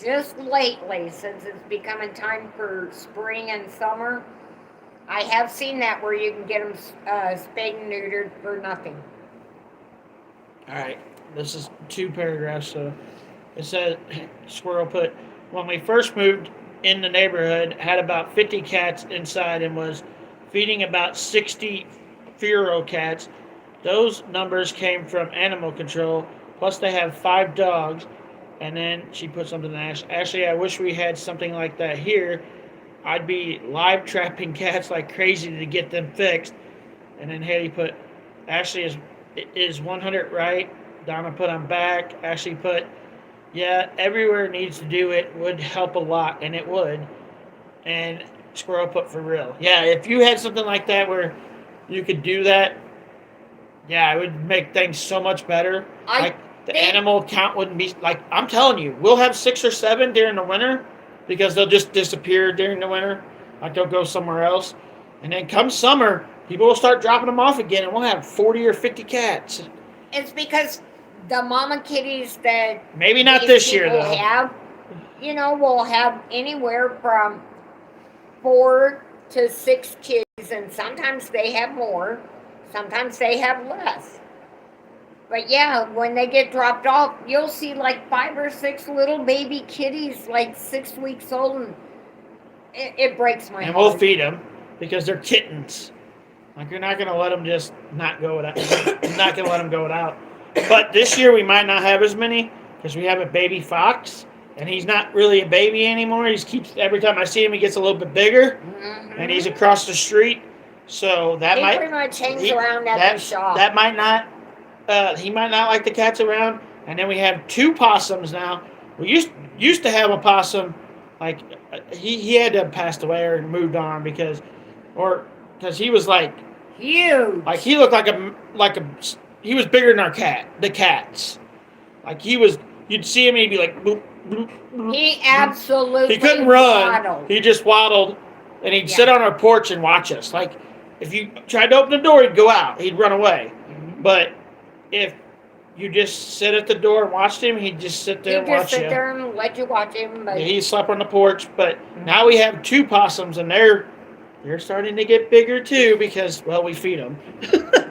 Just lately, since it's becoming time for spring and summer, I have seen that where you can get them spayed and neutered for nothing. All right, this is 2 paragraphs. So it says, Squirrel put, when we first moved in the neighborhood, had about 50 cats inside and was feeding about 60 feral cats. Those numbers came from animal control. Plus, they have 5 dogs. And then she put something to Ashley, I wish we had something like that here. I'd be live trapping cats like crazy to get them fixed. And then Haley put, Ashley is 100 right. Donna put, I'm back. Ashley put, yeah, everywhere needs to do it. Would help a lot, and it would. And Squirrel put, for real. Yeah, if you had something like that where you could do that, yeah, it would make things so much better. The animal count wouldn't be, like, I'm telling you, we'll have 6 or 7 during the winter because they'll just disappear during the winter. Like, they'll go somewhere else. And then come summer, people will start dropping them off again, and we'll have 40 or 50 cats. It's because the mama kitties that maybe not this year, though. Have, will have anywhere from 4 to 6 kids, and sometimes they have more, sometimes they have less. But yeah, when they get dropped off, you'll see like 5 or 6 little baby kitties, like 6 weeks old, and it breaks my heart. And we'll feed them because they're kittens. Like, you're not going to let them just not go without. Not going to let them go without. But this year we might not have as many because we have a baby fox, and he's not really a baby anymore. Every time I see him, he gets a little bit bigger, and he's across the street. So that he pretty much hangs around at the shop. That might not. He might not like the cats around. And then we have 2 possums now. We used to have a possum, like he had to have passed away or moved on because he was like huge. Like, he looked he was bigger than the cats. Like, you'd see him and he'd be like, boop, boop, boop. He absolutely He couldn't run. waddled. He just waddled, and he'd sit on our porch and watch us. Like, if you tried to open the door, he'd go out. He'd run away. But if you just sit at the door and watched him, he'd just sit there and watch you. He'd just sit there and let you watch him. But... Yeah, he slept on the porch. But now we have 2 possums, and they're starting to get bigger too because, well, we feed them.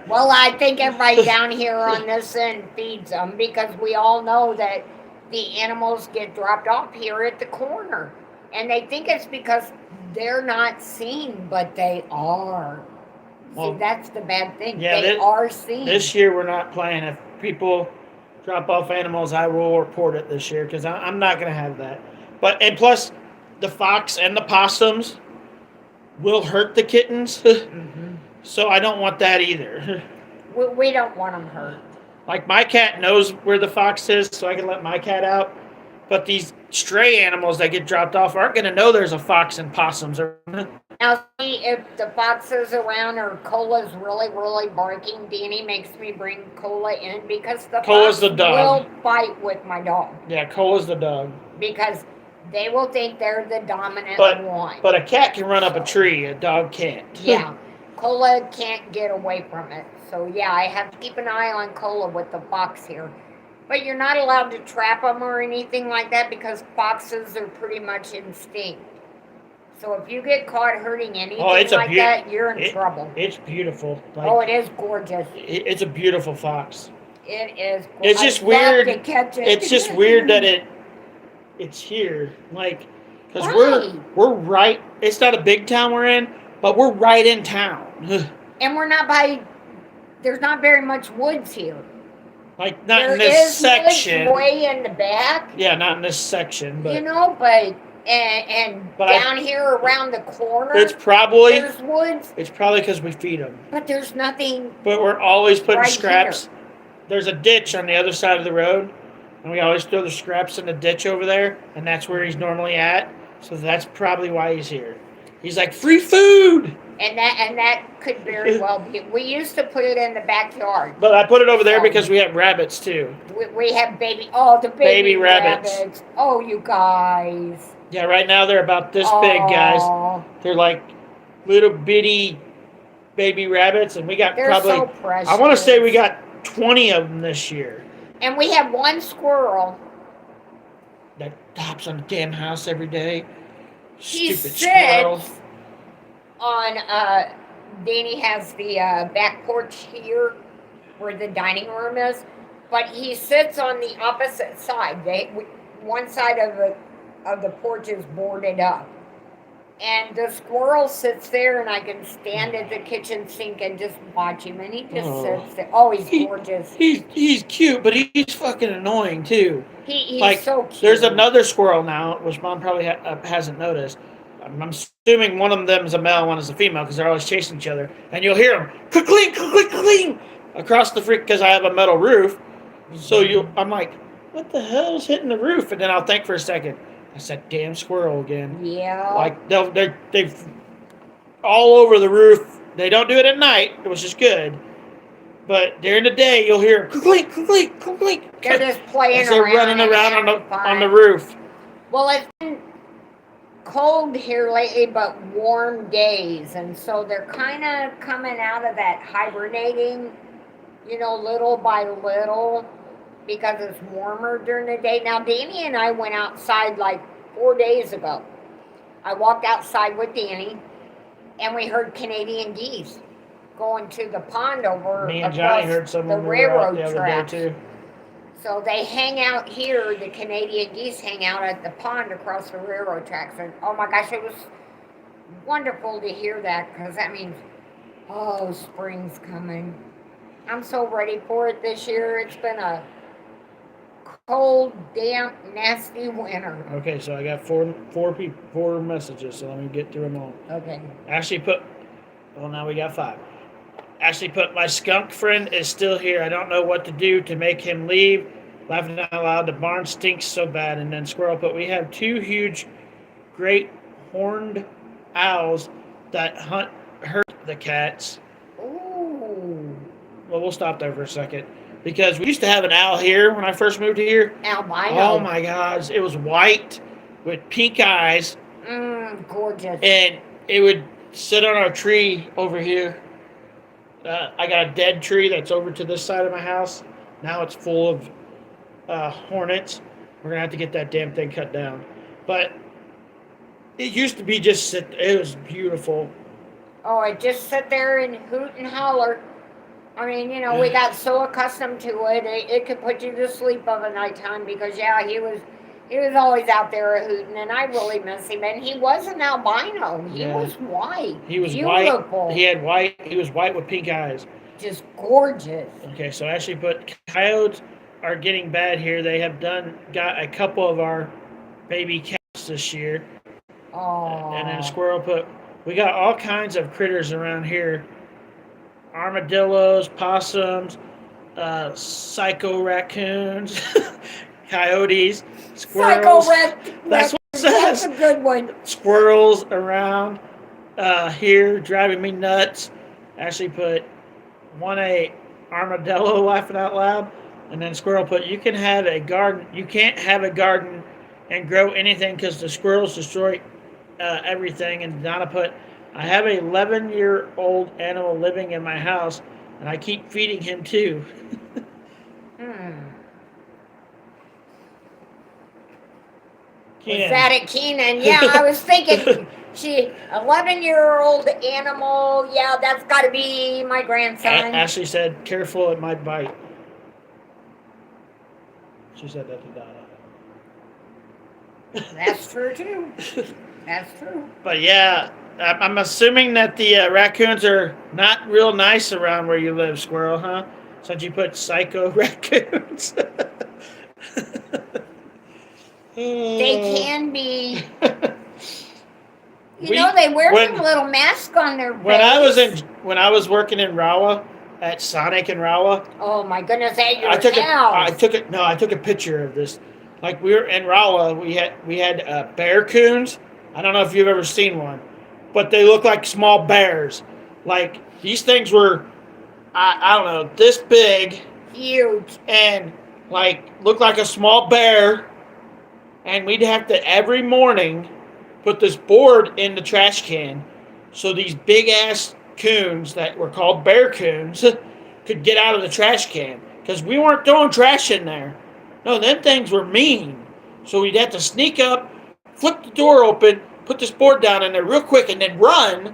Well, I think everybody down here on this end feeds them because we all know that the animals get dropped off here at the corner. And they think it's because they're not seen, but they are. Well, see, that's the bad thing. Yeah, they are seen. This year we're not playing. If people drop off animals, I will report it this year because I'm not going to have that. And plus, the fox and the possums will hurt the kittens. So I don't want that either. We don't want them hurt. Like, my cat knows where the fox is, so I can let my cat out. But these stray animals that get dropped off aren't going to know there's a fox and possums. Now, see, if the fox is around or Cola's really, really barking, Danny makes me bring Cola in because the Cola's fox the dog. will fight with my dog. Yeah, Cola's the dog. Because they will think they're the dominant one. But a cat can run up a tree, a dog can't. Yeah, Cola can't get away from it. So, yeah, I have to keep an eye on Cola with the fox here. But you're not allowed to trap them or anything like that because foxes are pretty much instinct. So if you get caught hurting anything that, you're in trouble. It's beautiful. It is gorgeous. It's a beautiful fox. It is gorgeous. It's just weird. To catch it. It's just weird that it's here. Like, because we're right. It's not a big town we're in, but we're right in town. And we're not there's not very much woods here. Like, not in this section. Woods way in the back. Yeah, not in this section. But, but down here around the corner, there's woods. It's probably because we feed them. But there's nothing. But we're always putting right scraps. Here. There's a ditch on the other side of the road, and we always throw the scraps in the ditch over there, and that's where he's normally at. So that's probably why he's here. He's like, free food! And that could very well be. We used to put it in the backyard. But I put it over there because we have rabbits too. We have the baby rabbits. Oh, you guys. Yeah, right now they're about this big, guys. They're like little bitty baby rabbits, and we got They're probably, so precious. I want to say we got 20 of them this year. And we have one squirrel. That hops on the damn house every day. He Stupid sits squirrel. on, Danny has the back porch here where the dining room is, but he sits on the opposite side. One side of the porch is boarded up. And the squirrel sits there, and I can stand at the kitchen sink and just watch him, and he just sits there. Oh, he's gorgeous. He's cute, but he's fucking annoying, too. He's like, so cute. There's another squirrel now, which Mom probably hasn't noticed. I'm assuming one of them is a male, one is a female, because they're always chasing each other. And you'll hear them, click, click, click, across the freak, because I have a metal roof. So I'm like, what the hell's hitting the roof? And then I'll think for a second. That's that damn squirrel again. Yeah. Like, they've all over the roof. They don't do it at night, which is good. But during the day, you'll hear clink, clink, clink. They're just playing as they're running around on the roof. Well, it's been cold here lately, but warm days. And so they're kind of coming out of that hibernating, little by little, because it's warmer during the day. Now, Danny and I went outside like 4 days ago. I walked outside with Danny, and we heard Canadian geese going to the pond over Me and Johnny heard some the of them out railroad the other tracks. day, too. So they hang out here, the Canadian geese hang out at the pond across the railroad tracks. And oh my gosh, it was wonderful to hear that, because that means, spring's coming. I'm so ready for it this year. It's been a cold, damp, nasty winter. Okay, so I got four messages, so let me get through them all. Okay. Ashley now we got 5. Ashley put, my skunk friend is still here. I don't know what to do to make him leave. Laughing out loud, the barn stinks so bad. And then Squirrel put, we have 2 huge, great horned owls that hurt the cats. Ooh. Well, we'll stop there for a second. Because we used to have an owl here when I first moved here. Albino. Oh my gosh. It was white with pink eyes. Gorgeous. And it would sit on our tree over here. I got a dead tree that's over to this side of my house. Now it's full of hornets. We're going to have to get that damn thing cut down. But it used to be it was beautiful. Oh, it just sit there and hoot and holler. I mean, we got so accustomed to it, it could put you to sleep of a nighttime because, he was always out there hooting, and I really miss him. And he was an albino. He was white. He was beautiful. White. He was white with pink eyes. Just gorgeous. Okay, so Ashley put, coyotes are getting bad here. They have got a couple of our baby cats this year. Oh. And then Squirrel put, we got all kinds of critters around here. Armadillos, possums, psycho raccoons, coyotes, squirrels. That's what it says. That's a good one. Squirrels around here driving me nuts. Ashley put 1A armadillo laughing out loud. And then Squirrel put, you can have a garden. You can't have a garden and grow anything because the squirrels destroy everything. And Donna put, I have an 11-year-old animal living in my house, and I keep feeding him too. Was that at Keenan? Yeah, I was thinking, 11-year-old animal. Yeah, that's got to be my grandson. Ashley said, careful, it might bite. She said that to Donna. That's true, too. That's true. But yeah, I'm assuming that the raccoons are not real nice around where you live, Squirrel, huh? Since you put psycho raccoons. They can be. They wear some little mask on their face. When I was working in Rawa, at Sonic and Rolla. Oh my goodness, at your I took house. I took a picture of this. Like we were in Rolla, we had bear coons. I don't know if you've ever seen one, but they look like small bears. Like these things were, I don't know, this big Huge. and like looked like a small bear. And we'd have to every morning put this board in the trash can, so these big ass coons that were called bear coons could get out of the trash can because we weren't throwing trash in there. No, them things were mean. So we'd have to sneak up, flip the door open, put this board down in there real quick, and then run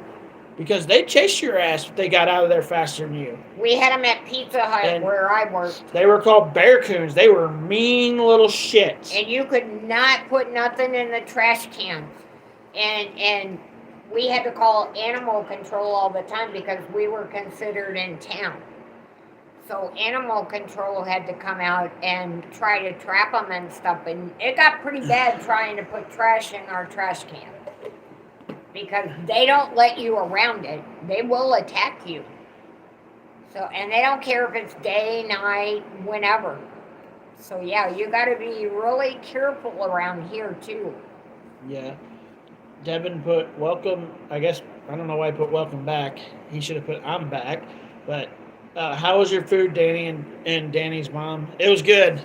because they'd chase your ass if they got out of there faster than you. We had them at Pizza Hut And where I worked. They were called bear coons. They were mean little shits. And you could not put nothing in the trash can. And we had to call animal control all the time because we were considered in town. So animal control had to come out and try to trap them and stuff. And it got pretty bad trying to put trash in our trash can. Because they don't let you around it. They will attack you. So, and they don't care if it's day, night, whenever. So yeah, you got to be really careful around here too. Yeah. Devin put welcome, I guess, I don't know why he put welcome back. He should have put I'm back. But how was your food, Danny and Danny's mom? It was good.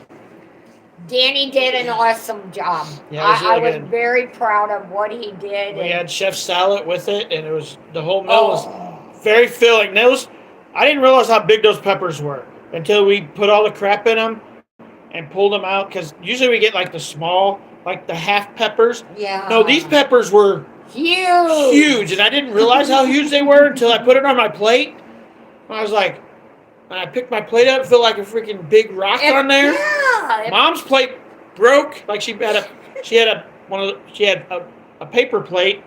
Danny did an awesome job. Yeah, it was really I was good. very proud of what he did. We had chef salad with it, and it was the whole meal was very filling. I didn't realize how big those peppers were until we put all the crap in them and pulled them out. Because usually we get like the small, like the half peppers. Yeah. No, these peppers were huge, and I didn't realize how huge they were until I put it on my plate. I was like, when I picked my plate up, it felt like a freaking big rock on there. Yeah. Mom's plate broke. Like she had a paper plate,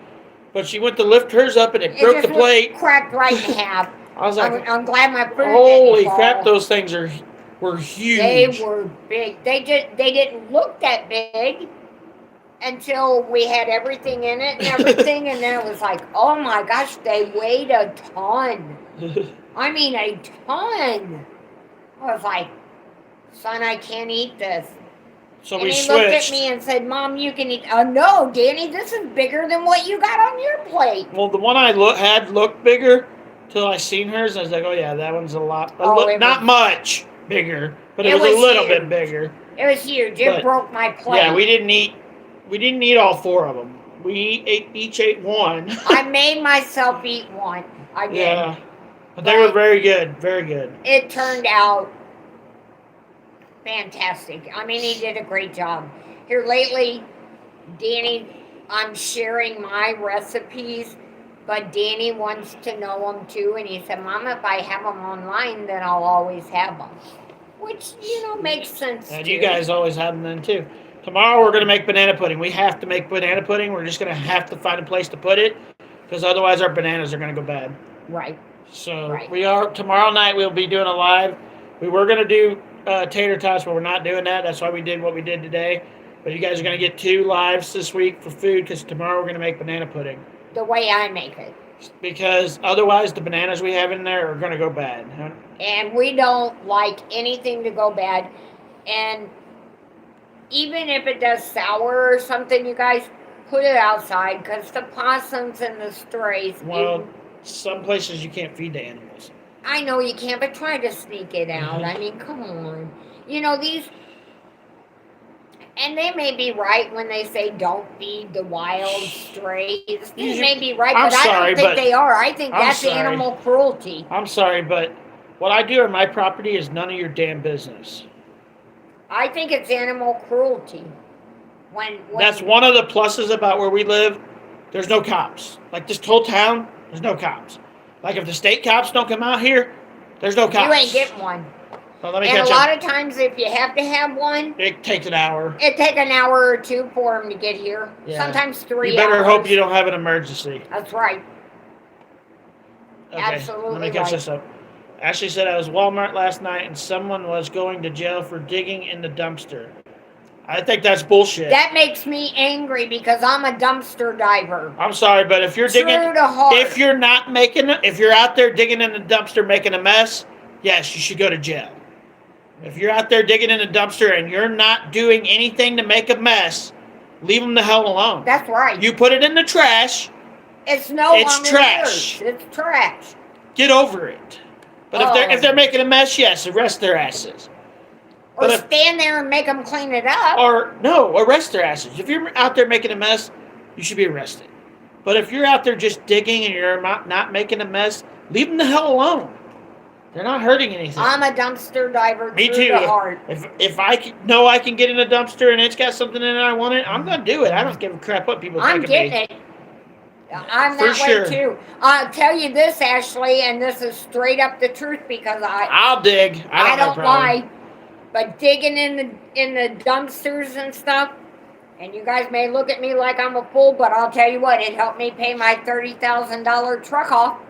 but she went to lift hers up and it broke the plate. Cracked right in half. I was like, I'm glad my food holy didn't crap! fall. Those things were huge. They were big. They didn't look that big until we had everything in it and everything, and then it was like, oh my gosh, they weighed a ton. I mean, a ton. I was like, son, I can't eat this. So and we he switched. looked at me and said, Mom, you can eat. Oh, no, Danny, this is bigger than what you got on your plate. Well, the one I had looked bigger till I seen hers. I was like, oh yeah, that one's a lot. Not much bigger, but it was a little bit bigger. It was huge. It broke my plate. Yeah, we didn't eat all four of them. We each ate one. I made myself eat one. I did. Yeah. But they were very good. Very good. It turned out fantastic. I mean, he did a great job. Here lately, Danny, I'm sharing my recipes, but Danny wants to know them too. And he said, Mom, if I have them online, then I'll always have them. Which, makes sense And too. you guys always have them then too. Tomorrow we're going to make banana pudding. We have to make banana pudding. We're just going to have to find a place to put it because otherwise our bananas are going to go bad. Right. So tomorrow night we'll be doing a live. We were going to do tater tots, but we're not doing that. That's why we did what we did today. But you guys are going to get 2 lives this week for food because tomorrow we're going to make banana pudding. The way I make it. Because otherwise the bananas we have in there are going to go bad. And we don't like anything to go bad. And even if it does sour or something, you guys put it outside because the possums and the strays. Well, some places you can't feed the animals. I know you can't, but try to sneak it out. I mean, come on. These, and they may be right when they say don't feed the wild strays. They may be right, but I don't think they are. I think that's animal cruelty. I'm sorry, but what I do on my property is none of your damn business. I think it's animal cruelty. That's one of the pluses about where we live. There's no cops. Like this whole town, there's no cops. Like if the state cops don't come out here, there's no cops. You ain't getting one. Well, let me and catch a lot up. of times, if you have to have one, It takes an hour. it take an hour or 2 for them to get here. Yeah. Sometimes 3 hours. You better hope you don't have an emergency. That's right. Okay, Absolutely let me catch this up. Ashley said I was Walmart last night and someone was going to jail for digging in the dumpster. I think that's bullshit. That makes me angry because I'm a dumpster diver. I'm sorry, but if you're digging, True to heart. if you're out there digging in the dumpster making a mess, yes, you should go to jail. If you're out there digging in a dumpster and you're not doing anything to make a mess, leave them the hell alone. That's right. You put it in the trash. It's no It's longer trash. yours. It's trash. Get over it. But if they're making a mess, yes, arrest their asses. Or stand there and make them clean it up. Or no, arrest their asses. If you're out there making a mess, you should be arrested. But if you're out there just digging and you're not making a mess, leave them the hell alone. They're not hurting anything. I'm a dumpster diver. Me through too. The heart. If I know I can get in a dumpster and it's got something in it I want it, I'm gonna do it. I don't give a crap what people think of me. I'm getting it. I'm For that sure. way too. I'll tell you this, Ashley, and this is straight up the truth because I'll dig. I don't lie. But digging in the dumpsters and stuff, and you guys may look at me like I'm a fool, but I'll tell you what, it helped me pay my $30,000 truck off.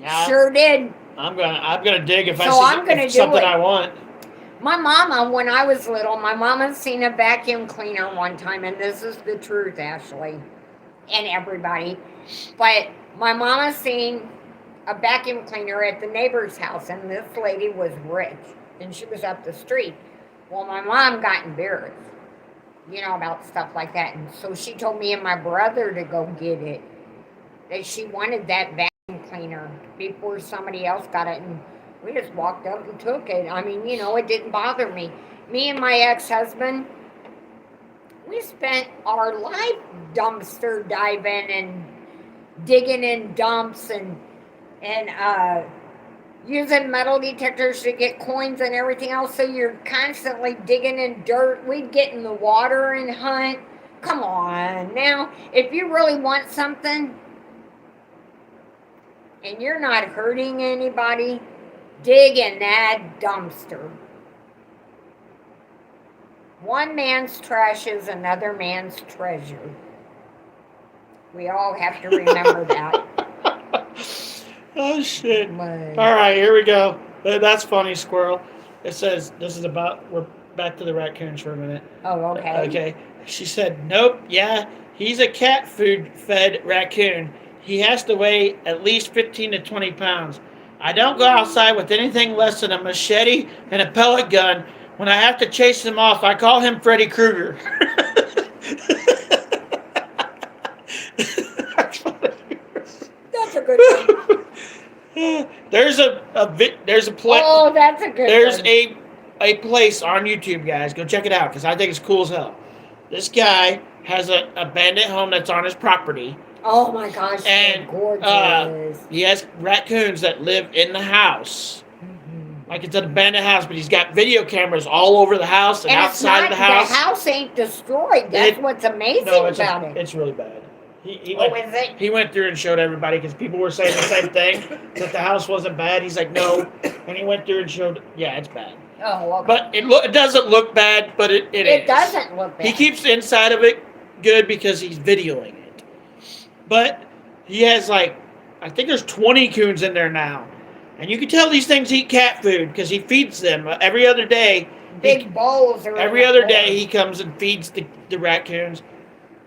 Yeah, Sure did. I'm gonna dig if I do something it. I want. My mama, when I was little, my mama seen a vacuum cleaner one time, and this is the truth, Ashley, and everybody. But my mama seen a vacuum cleaner at the neighbor's house, and this lady was rich, and she was up the street. Well, my mom got embarrassed, about stuff like that, and so she told me and my brother to go get it. That she wanted that vacuum cleaner before somebody else got it, and we just walked up and took it. I mean, it didn't bother me. Me and my ex-husband, we spent our life dumpster diving and digging in dumps and using metal detectors to get coins and everything else. So you're constantly digging in dirt. We'd get in the water and hunt. Come on. Now, if you really want something and you're not hurting anybody, dig in that dumpster. One man's trash is another man's treasure. We all have to remember that. Oh, shit. But All right, here we go. That's funny, Squirrel. It says, we're back to the raccoons for a minute. Oh, okay. Okay. She said, nope, yeah, he's a cat food fed raccoon. He has to weigh at least 15 to 20 pounds. I don't go outside with anything less than a machete and a pellet gun. When I have to chase him off, I call him Freddy Krueger. That's a good one. There's a place. Oh, that's a good There's one. a place on YouTube, guys. Go check it out because I think it's cool as hell. This guy has a abandoned home that's on his property. Oh my gosh, And they're gorgeous. he has raccoons that live in the house. Like it's an abandoned house, but he's got video cameras all over the house and outside of the house. The house ain't destroyed. That's what's amazing about it. It's really bad. He Oh, is it? He went through and showed everybody because people were saying the same thing, that the house wasn't bad. He's like, no. And he went through and showed, yeah, it's bad. Oh, okay. But it doesn't look bad, but it is. It doesn't look bad. He keeps the inside of it good because he's videoing it. But he has I think there's 20 coons in there now. And you can tell these things eat cat food because he feeds them every other day. Big bowls. Every other day he comes and feeds the raccoons.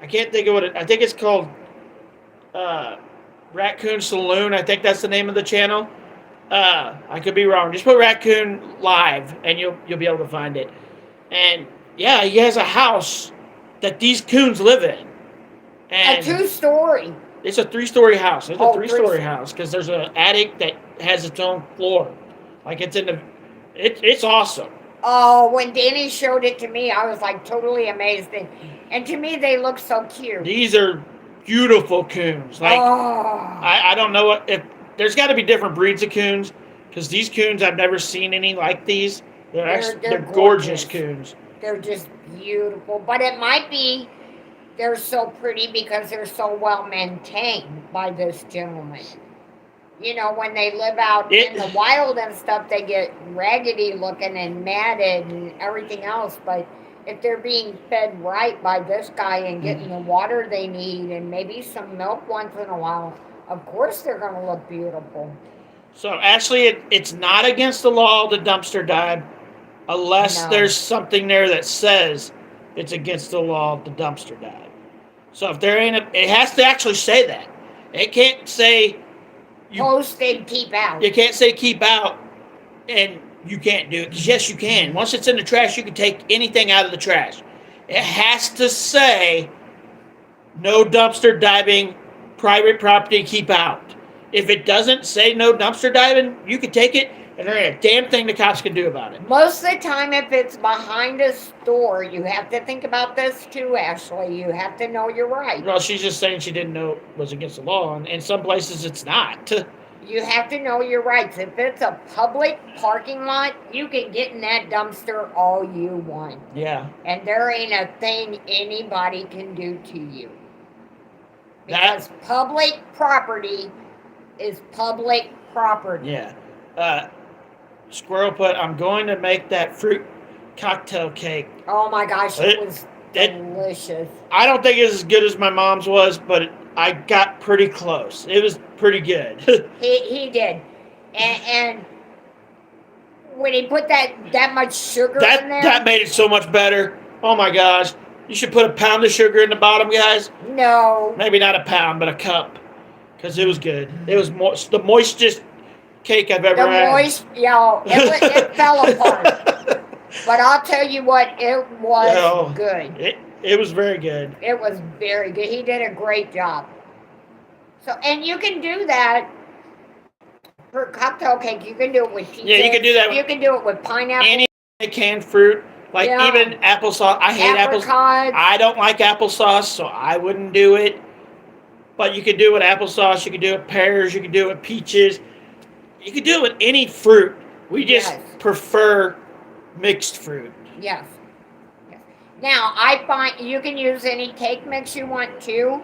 I can't think of what I think it's called Raccoon Saloon. I think that's the name of the channel. I could be wrong. Just put Raccoon Live and you'll be able to find it. And yeah, he has a house that these coons live in. And a 2-story. it's a 3-story house. It's a 3-story three-story. house because there's an attic that has its own floor. It's awesome. Oh, when Danny showed it to me, I was totally amazed. And to me, they look so cute. These are beautiful coons. I don't know if there's got to be different breeds of coons because these coons I've never seen any like these. They're gorgeous coons. They're just beautiful. But it might be they're so pretty because they're so well maintained by this gentleman. When they live out in the wild and stuff, they get raggedy looking and matted and everything else. But if they're being fed right by this guy and getting the water they need and maybe some milk once in a while, of course they're going to look beautiful. So, Ashley, it's not against the law to dumpster dive unless there's something there that says it's against the law to dumpster dive. So, if there ain't it has to actually say that. It can't say Post and keep out. You can't say keep out, and you can't do it. Because yes, you can. Once it's in the trash, you can take anything out of the trash. It has to say no dumpster diving, private property, keep out. If it doesn't say no dumpster diving, you can take it, and there ain't a damn thing the cops can do about it. Most of the time, if it's behind a store, you have to think about this too, Ashley. You have to know your rights. Well, she's just saying she didn't know it was against the law, and in some places it's not. You have to know your rights. If it's a public parking lot, you can get in that dumpster all you want. Yeah. And there ain't a thing anybody can do to you. Because public property is public property. Yeah. Squirrel put, I'm going to make that fruit cocktail cake. Oh my gosh, it was delicious. I don't think it's as good as my mom's was, but I got pretty close. It was pretty good. he did. And when he put that much sugar in there. That made it so much better. Oh my gosh. You should put a pound of sugar in the bottom, guys. No. Maybe not a pound, but a cup. Because it was good. It was the moistest cake I've ever had. It fell apart. But I'll tell you what, it was good. It was very good. It was very good. He did a great job. So, and you can do that for cocktail cake. You can do it with peaches. Yeah, you can do that. You can do it with pineapple. Any canned fruit. Like even applesauce. I hate applesauce. I don't like applesauce, so I wouldn't do it. But you can do it with applesauce. You can do it with pears. You can do it with peaches. You can do it with any fruit. We just prefer mixed fruit. Yes. Now, I find you can use any cake mix you want to,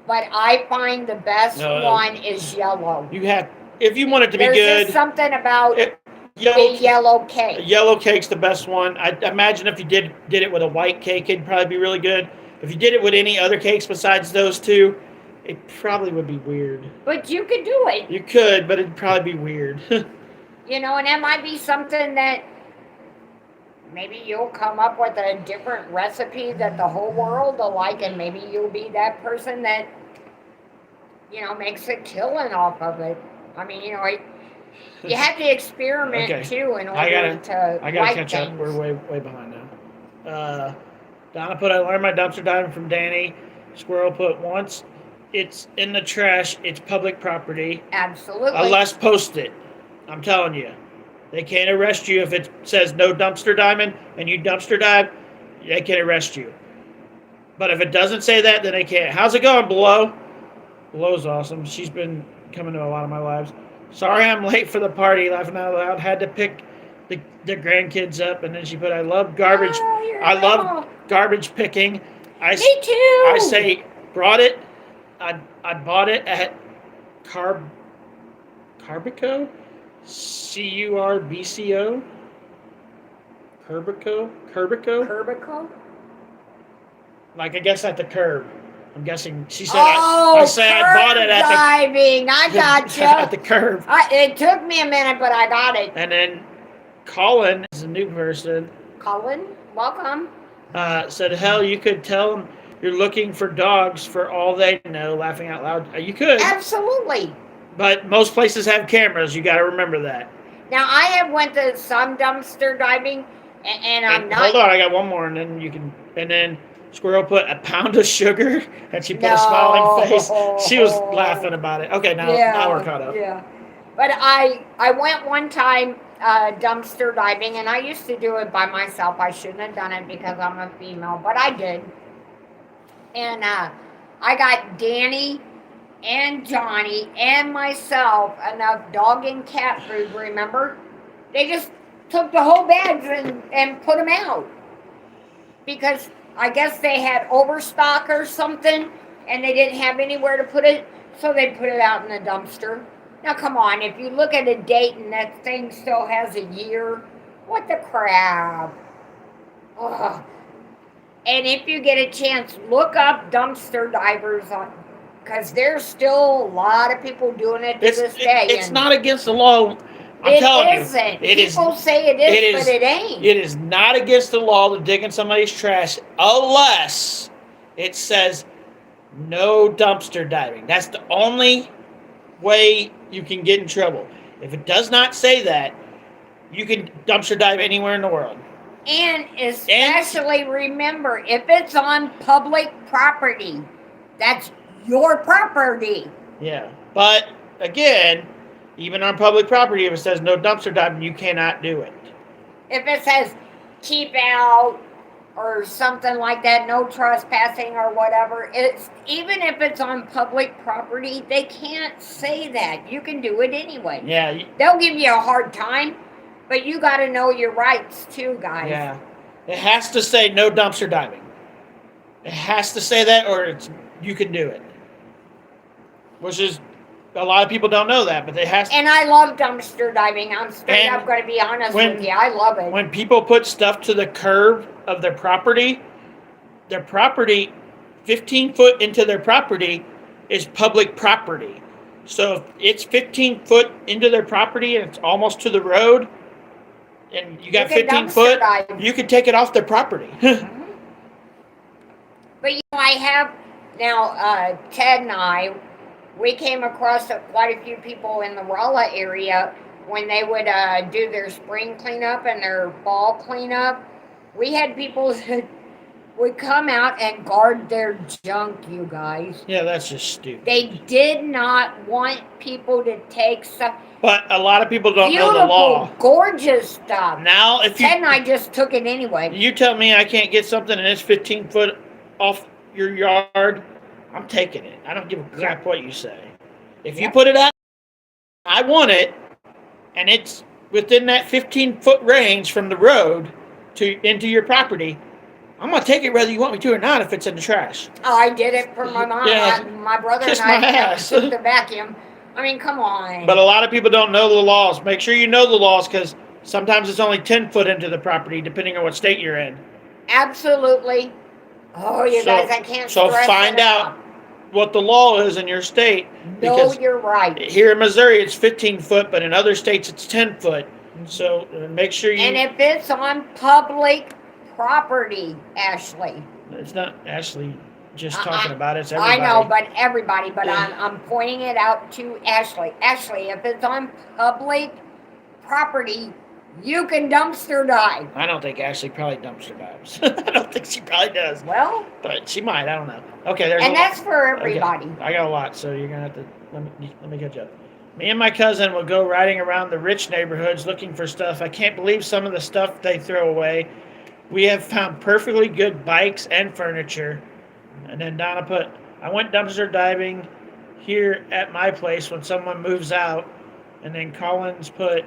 but I find the best one is yellow. If you want it to be good. There's just something about a yellow cake. A yellow cake's the best one. I imagine if you did it with a white cake, it'd probably be really good. If you did it with any other cakes besides those two, it probably would be weird. But you could do it. You could, but it'd probably be weird. And that might be something that maybe you'll come up with a different recipe that the whole world will like, and maybe you'll be that person that, makes a killing off of it. I mean, you have to experiment too in order to I gotta catch up. We're way behind now. Donna put, I learned my dumpster diving from Danny. Squirrel put, once it's in the trash, it's public property. Absolutely. Unless posted. I'm telling you. They can't arrest you if it says no dumpster diving and you dumpster dive. They can arrest you. But if it doesn't say that, then they can't. How's it going, Below? Below's awesome. She's been coming to a lot of my lives. Sorry I'm late for the party. Laughing out loud. Had to pick the grandkids up, and then she put, I love garbage. I love garbage picking. Me too. I say, brought it. I bought it at Carbico. Curbco? Curbico? Like, I guess at the curb. I'm guessing she said I bought it at the diving. I gotcha. at the curb. It took me a minute, but I got it. And then Colin is a new person. Colin, welcome. Said, hell, you could tell them you're looking for dogs for all they know, laughing out loud. You could. Absolutely. But most places have cameras. You got to remember that. Now, I have went to some dumpster diving, and I'm not. Hold on, I got one more, and then you can. And then Squirrel put a pound of sugar, and she put a smiling face. She was laughing about it. Okay, now we're caught up. Yeah. But I went one time dumpster diving, and I used to do it by myself. I shouldn't have done it because I'm a female, but I did. And I got Danny and Johnny and myself enough dog and cat food, remember? They just took the whole bags and put them out. Because I guess they had overstock or something, and they didn't have anywhere to put it, so they put it out in the dumpster. Now, come on, if you look at a date and that thing still has a year, what the crap? Ugh. And if you get a chance, look up dumpster divers because there's still a lot of people doing it to this day. It's not against the law. I'm telling you. People say it is, but it ain't. It is not against the law to dig in somebody's trash unless it says no dumpster diving. That's the only way you can get in trouble. If it does not say that, you can dumpster dive anywhere in the world. And especially remember, if it's on public property, that's your property. Yeah. But again, even on public property, if it says no dumpster diving, you cannot do it. If it says keep out or something like that, no trespassing or whatever, it's even if it's on public property, they can't say that. You can do it anyway. Yeah. They'll give you a hard time, but you got to know your rights too, guys. Yeah. It has to say no dumpster diving. It has to say that, or you can do it. Which is, a lot of people don't know that, but it has to. And I love dumpster diving. I'm straight up going to be honest with you. I love it. When people put stuff to the curb of their property, 15 foot into their property is public property. So if it's 15 foot into their property and it's almost to the road, and you got 15 foot, you can take it off their property. But I have now, Ted and I, we came across quite a few people in the Rolla area when they would do their spring cleanup and their fall cleanup. We had people that would come out and guard their junk, you guys. Yeah, that's just stupid. They did not want people to take stuff. But a lot of people don't know the law. Beautiful, gorgeous stuff. Now, if Ted and I just took it anyway. You tell me I can't get something and it's 15 foot off your yard, I'm taking it. I don't give a crap what you say. If you put it out, I want it, and it's within that 15 foot range from the road into your property, I'm going to take it whether you want me to or not if it's in the trash. Oh, I did it for my mom. Yeah. My brother Kiss and my I ass. took the vacuum. I mean, come on. But a lot of people don't know the laws. Make sure you know the laws because sometimes it's only 10 foot into the property depending on what state you're in. Absolutely. Oh, you guys, I can't So stress find it out enough. what the law is in your state. No, you're right. Here in Missouri, it's 15 foot, but in other states, it's 10 foot. So make sure you... And if it's on public property, Ashley. It's not Ashley just talking about it. It's everybody. I know, but everybody. But I'm pointing it out to Ashley. Ashley, if it's on public property, you can dumpster dive. I don't think Ashley probably dumpster dives. I don't think she probably does. Well, but she might. I don't know. Okay, there's. And that's for everybody. Okay. I got a lot, so you're gonna have to let me catch up. Me and my cousin will go riding around the rich neighborhoods looking for stuff. I can't believe some of the stuff they throw away. We have found perfectly good bikes and furniture. And then Donna put, I went dumpster diving here at my place when someone moves out. And then Collins put,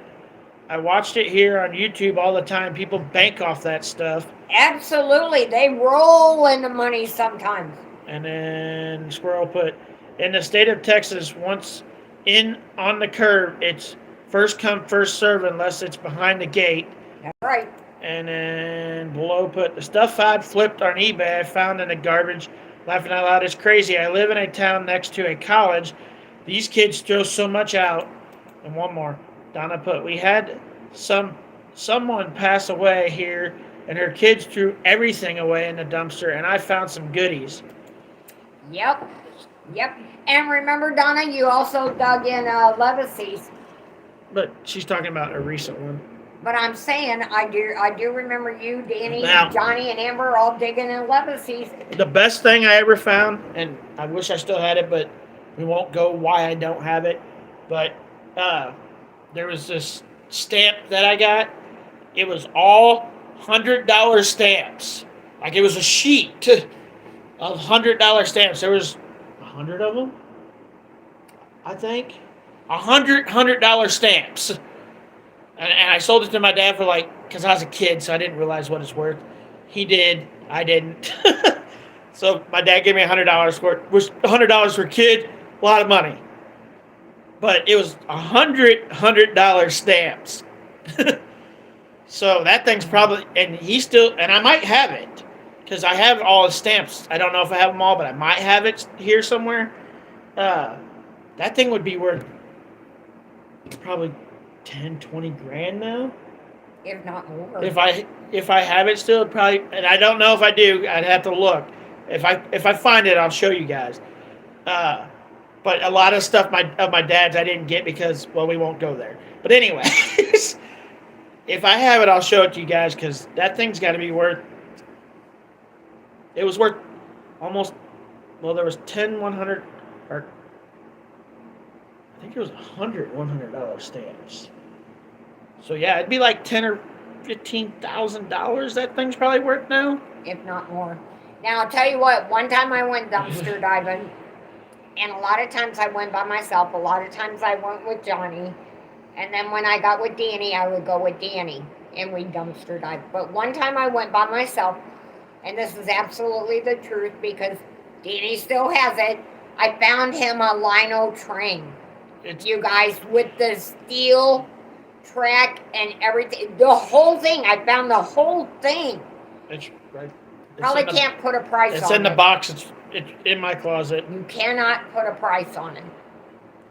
I watched it here on YouTube all the time. People bank off that stuff. Absolutely. They roll in the money sometimes. And then Squirrel put, in the state of Texas, once in on the curb, it's first come, first serve unless it's behind the gate. That's right. And then below put, the stuff I'd flipped on eBay I found in the garbage. Laughing out loud, it's crazy. I live in a town next to a college. These kids throw so much out. And one more. Donna put, we had someone pass away here, and her kids threw everything away in the dumpster, and I found some goodies. Yep. And remember, Donna, you also dug in Legacy's. But she's talking about a recent one. But I'm saying, I do remember you, Danny, Now, Johnny, and Amber all digging in Legacy's. The best thing I ever found, and I wish I still had it, but we won't go why I don't have it. But there was this stamp that I got. It was all $100 stamps. Like it was a sheet of $100 stamps. There was 100 of them, I think. $100 stamps. And I sold it to my dad for because I was a kid, so I didn't realize what it's worth. He did. I didn't. So my dad gave me $100 for it. Was $100 for a kid, a lot of money. But it was $100 stamps. So that thing's probably, and I might have it. Because I have all the stamps. I don't know if I have them all, but I might have it here somewhere. That thing would be worth probably 10, 20 grand now. If not more. If I have it still, probably, and I don't know if I do. I'd have to look. If I find it, I'll show you guys. But a lot of stuff of my dad's I didn't get because, well, we won't go there. But anyway, if I have it, I'll show it to you guys because that thing's got to be worth. It was worth almost. Well, there was 10 $100, or I think it was 100 $100 stamps. So yeah, it'd be like $10,000 or $15,000. That thing's probably worth now, if not more. Now I'll tell you what. One time I went dumpster diving, and a lot of times I went by myself. A lot of times I went with Johnny, and then when I got with Danny, I would go with Danny, and we dumpster dive. But one time I went by myself, and this is absolutely the truth because Danny still has it. I found him a lino train. You guys, with the steel track and everything, the whole thing. I found the whole thing. It's right. Probably can't put a price on it. It's in the box. It's in my closet. You cannot put a price on it.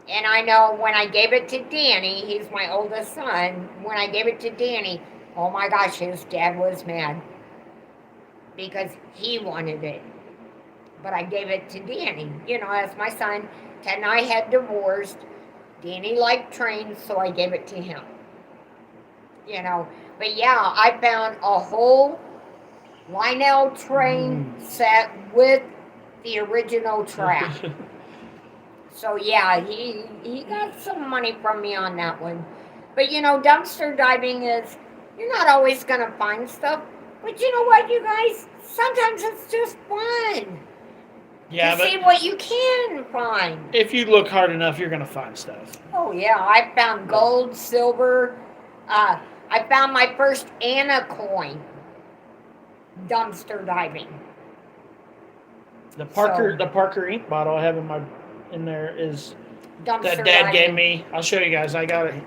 And I know when I gave it to Danny, he's my oldest son. When I gave it to Danny, oh my gosh, his dad was mad because he wanted it. But I gave it to Danny. You know, as my son, Ted and I had divorced. Danny liked trains, so I gave it to him. You know, but yeah, I found a whole Lionel train set with the original track. So yeah, he got some money from me on that one. But you know, dumpster diving is, you're not always going to find stuff. But you know what, you guys? Sometimes it's just fun. Yeah, to see what you can find. If you look hard enough, you're going to find stuff. Oh yeah, I found gold, silver. I found my first Anna coin dumpster diving. The Parker ink bottle I have in there is Dumpster that Dad diving. gave me. I'll show you guys. I got it.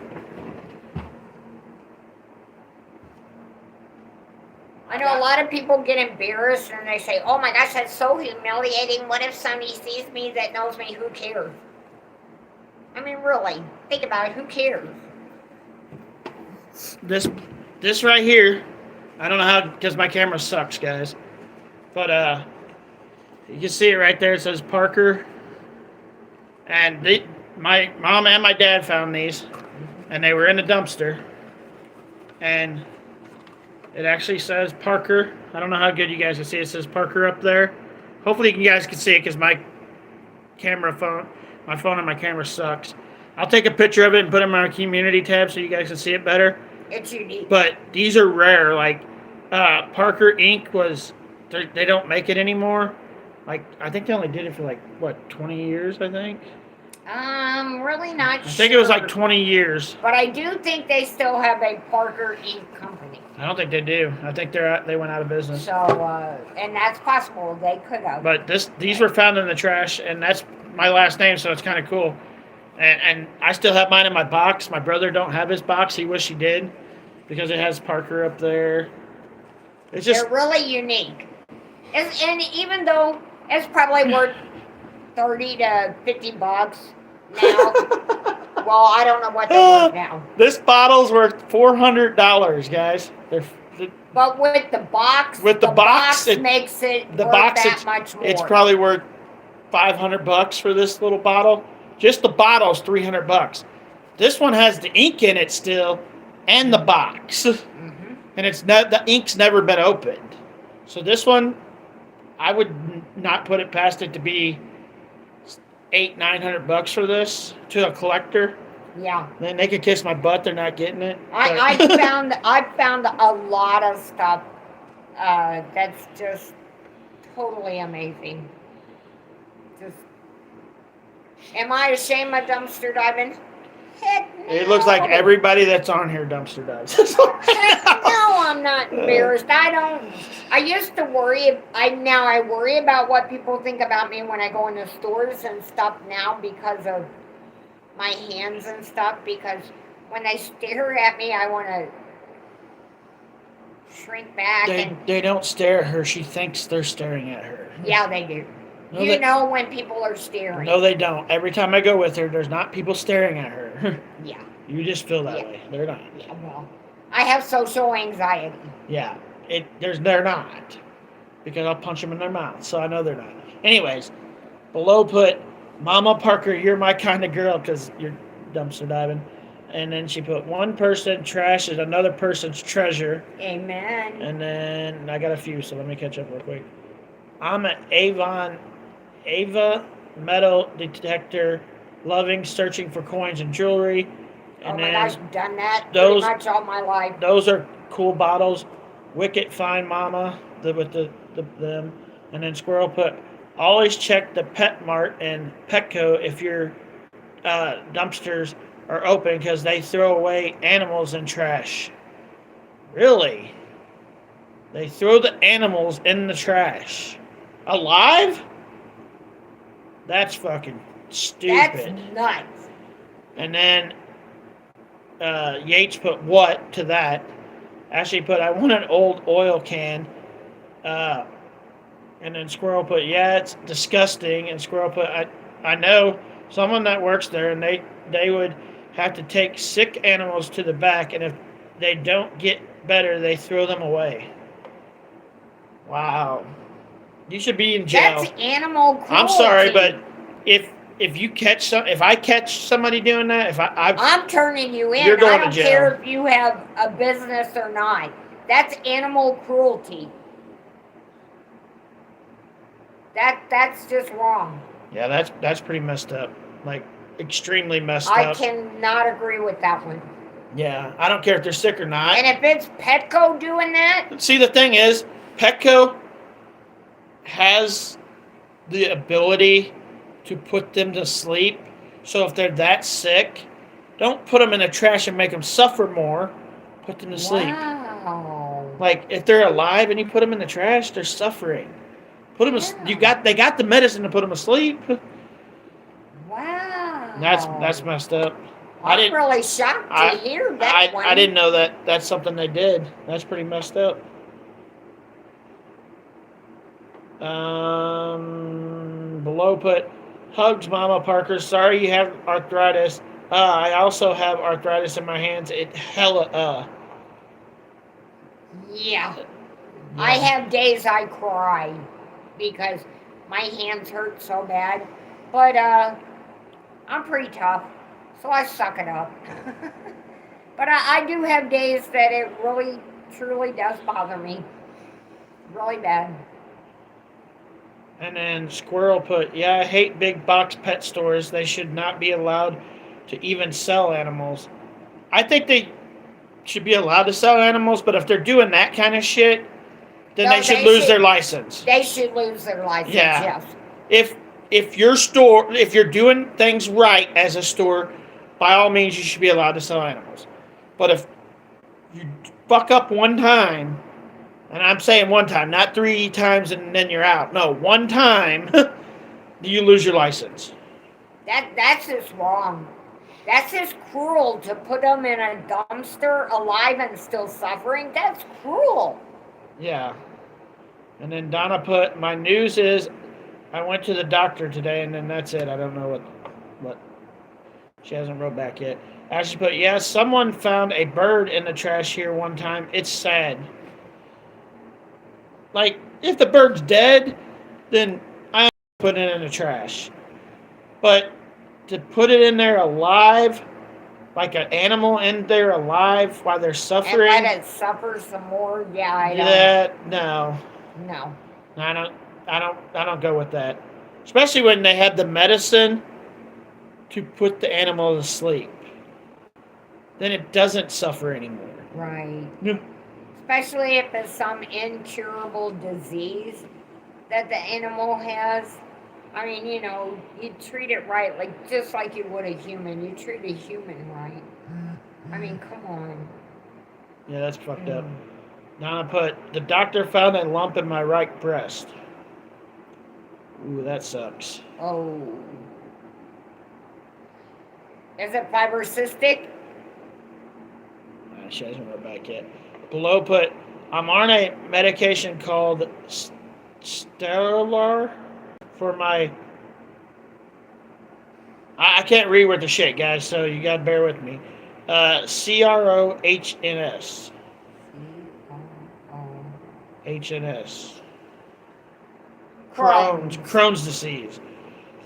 I know a lot of people get embarrassed and they say, "Oh my gosh, that's so humiliating. What if somebody sees me that knows me? Who cares?" I mean, really, think about it. Who cares? This right here, I don't know how, because my camera sucks, guys. But you can see it right there. It says Parker. And my mom and my dad found these, and they were in the dumpster. And it actually says Parker. I don't know how good you guys can see it. It says Parker up there. Hopefully you guys can see it because my phone and my camera sucks. I'll take a picture of it and put it in my community tab so you guys can see it better. It's unique. But these are rare. Like Parker ink they don't make it anymore. Like I think they only did it for like what 20 years. I think. Really not sure. I think it was like 20 years. But I do think they still have a Parker ink company. I don't think they do. I think they went out of business. So, and that's possible. They could have. But these were found in the trash, and that's my last name, so it's kind of cool. And I still have mine in my box. My brother don't have his box. He wish he did, because it has Parker up there. It's just they're really unique. And even though it's probably worth $30 to $50 now. Well, I don't know what they're worth now. This bottle's worth $400, guys. But with the box, it makes it worth that much more. It's probably worth $500 for this little bottle. Just the bottle's $300. This one has the ink in it still, and the box, and the ink's never been opened. So this one, I would not put it past it to be $800-900 for this to a collector. Yeah. Then they could kiss my butt. They're not getting it. I found a lot of stuff that's just totally amazing. Just, am I ashamed of dumpster diving? Heck no. It looks like everybody that's on here dumpster dives. Heck no, I'm not embarrassed. I used to worry. I worry about what people think about me when I go into stores and stuff now because of my hands and stuff. Because when they stare at me, I want to shrink back. They don't stare at her. She thinks they're staring at her. Yeah, they do. No, you know when people are staring. No, they don't. Every time I go with her, there's not people staring at her. Yeah. You just feel that way. They're not. Yeah, well, I have social anxiety. Yeah. They're not. Because I'll punch them in their mouth, so I know they're not. Anyways, below put Mama Parker, you're my kind of girl because you're dumpster diving. And then she put one person trash is another person's treasure. Amen. And then I got a few, so let me catch up real quick. I'm an Ava metal detector, loving searching for coins and jewelry. And oh my gosh, done that those, pretty much all my life. Those are cool bottles. Wicked fine mama with them. And then Squirrel put always check the Pet Mart and Petco if your dumpsters are open because they throw away animals in trash. Really? They throw the animals in the trash. Alive? That's fucking stupid. That's nuts. And then Yates put what to that. Ashley put, I want an old oil can. And then Squirrel put, yeah, it's disgusting. And Squirrel put, I know someone that works there, and they would have to take sick animals to the back, and if they don't get better, they throw them away. Wow. You should be in jail. That's animal cruelty. I'm sorry, but if I catch somebody doing that, I'm turning you in. You're going I don't to jail. care if you have a business or not. That's animal cruelty. That's just wrong. Yeah, that's pretty messed up. Like extremely messed up. I cannot agree with that one. Yeah, I don't care if they're sick or not. And if it's Petco doing that, see, the thing is, Petco has the ability to put them to sleep. So if they're that sick, don't put them in the trash and make them suffer more. Put them to sleep. Wow. Like if they're alive and you put them in the trash, they're suffering. Put them. Yeah. They got the medicine to put them to sleep. Wow. That's messed up. I'm really shocked to hear that one. I didn't know that that's something they did. That's pretty messed up. Below put, hugs Mama Parker. Sorry you have arthritis. I also have arthritis in my hands. It hella. Yeah. I have days I cry because my hands hurt so bad. But I'm pretty tough, so I suck it up. But I do have days that it really, truly does bother me. Really bad. And then Squirrel put, yeah, I hate big box pet stores. They should not be allowed to even sell animals. I think they should be allowed to sell animals, but if they're doing that kind of shit, then they should lose their license. They should lose their license, yeah. Yes. If your store, if you're doing things right as a store, by all means, you should be allowed to sell animals. But if you fuck up one time, and I'm saying one time, not 3 times and then you're out. No, one time, you lose your license. That's just wrong. That's just cruel to put them in a dumpster alive and still suffering. That's cruel. Yeah. And then Donna put, my news is I went to the doctor today, and then that's it. I don't know what. She hasn't wrote back yet. Ashley put, yeah, someone found a bird in the trash here one time. It's sad. Like, if the bird's dead, then I put it in the trash. But to put it in there alive, like an animal in there alive while they're suffering. And let it suffer some more. Yeah, I don't. Yeah, no. No. I don't go with that. Especially when they have the medicine to put the animal to sleep. Then it doesn't suffer anymore. Right. Yeah. Especially if it's some incurable disease that the animal has. I mean, you know, you treat it right, like just like you would a human. You treat a human right. I mean, come on. Yeah, that's fucked up. Donna put, the doctor found a lump in my right breast. Ooh, that sucks. Oh. Is it fibrocystic? She hasn't wrote back yet. Below put, I'm on a medication called Stellar for my... I can't read with the shit, guys, so you gotta bear with me. CROHNS. HNS. Crohn's disease.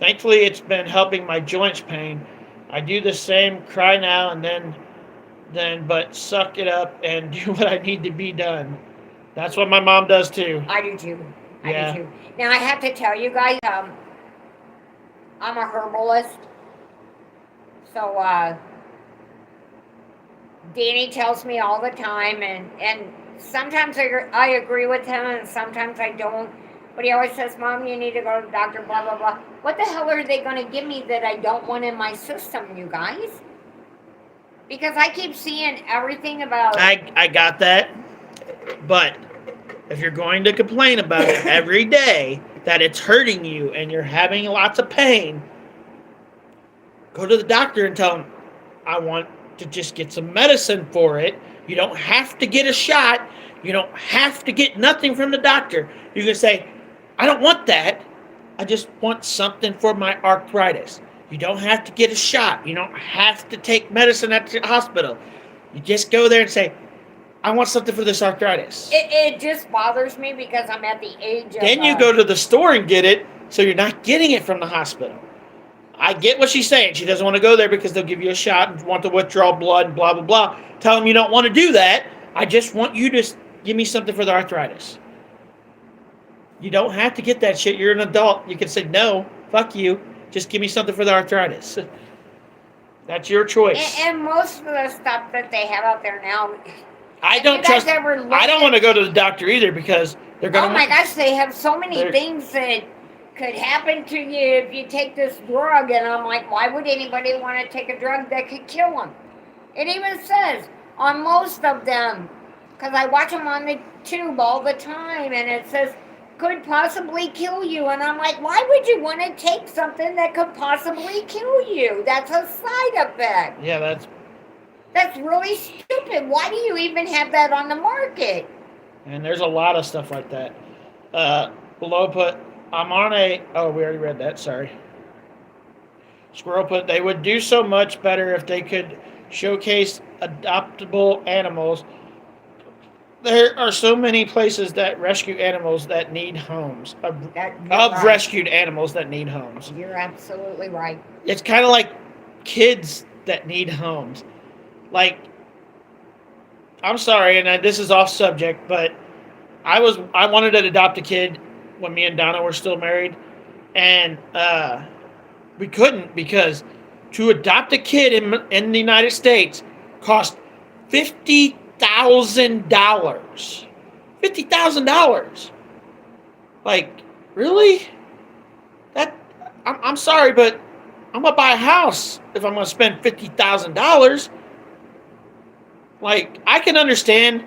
Thankfully, it's been helping my joints pain. I do the same, cry now and then, but suck it up and do what I need to be done. That's what my mom does too. I do too. Yeah. I do too. Now I have to tell you guys, I'm a herbalist. So Danny tells me all the time, and sometimes I agree with him, and sometimes I don't. But he always says, "Mom, you need to go to the doctor." Blah blah blah. What the hell are they going to give me that I don't want in my system, you guys? Because I keep seeing everything about. I got that, but if you're going to complain about it every day that it's hurting you and you're having lots of pain, go to the doctor and tell him, I want to just get some medicine for it. You don't have to get a shot. You don't have to get nothing from the doctor. You can say, I don't want that. I just want something for my arthritis. You don't have to get a shot. You don't have to take medicine at the hospital. You just go there and say, I want something for this arthritis. It just bothers me because I'm at the age of... Then you go to the store and get it, so you're not getting it from the hospital. I get what she's saying. She doesn't want to go there because they'll give you a shot and want to withdraw blood and blah, blah, blah. Tell them you don't want to do that. I just want you to give me something for the arthritis. You don't have to get that shit. You're an adult. You can say, no, fuck you. Just give me something for the arthritis. That's your choice. And most of the stuff that they have out there now... I don't trust. I don't want to go to the doctor either because they're going to... Oh my gosh, they have so many things that could happen to you if you take this drug. And I'm like, why would anybody want to take a drug that could kill them? It even says on most of them, because I watch them on the tube all the time, and it says, could possibly kill you. And I'm like, why would you want to take something that could possibly kill you? That's a side effect. Yeah, That's really stupid. Why do you even have that on the market? And there's a lot of stuff like that. Below put, I'm on a... Oh, we already read that. Sorry. Squirrel put, they would do so much better if they could showcase adoptable animals. There are so many places that rescue animals that need homes. Rescued animals that need homes. You're absolutely right. It's kind of like kids that need homes. Like, I'm sorry, and this is off subject, but I wanted to adopt a kid when me and Donna were still married, and we couldn't because to adopt a kid in the United States cost $50,000. $50,000. Like, really? I'm sorry, but I'm gonna buy a house if I'm gonna spend $50,000. Like, I can understand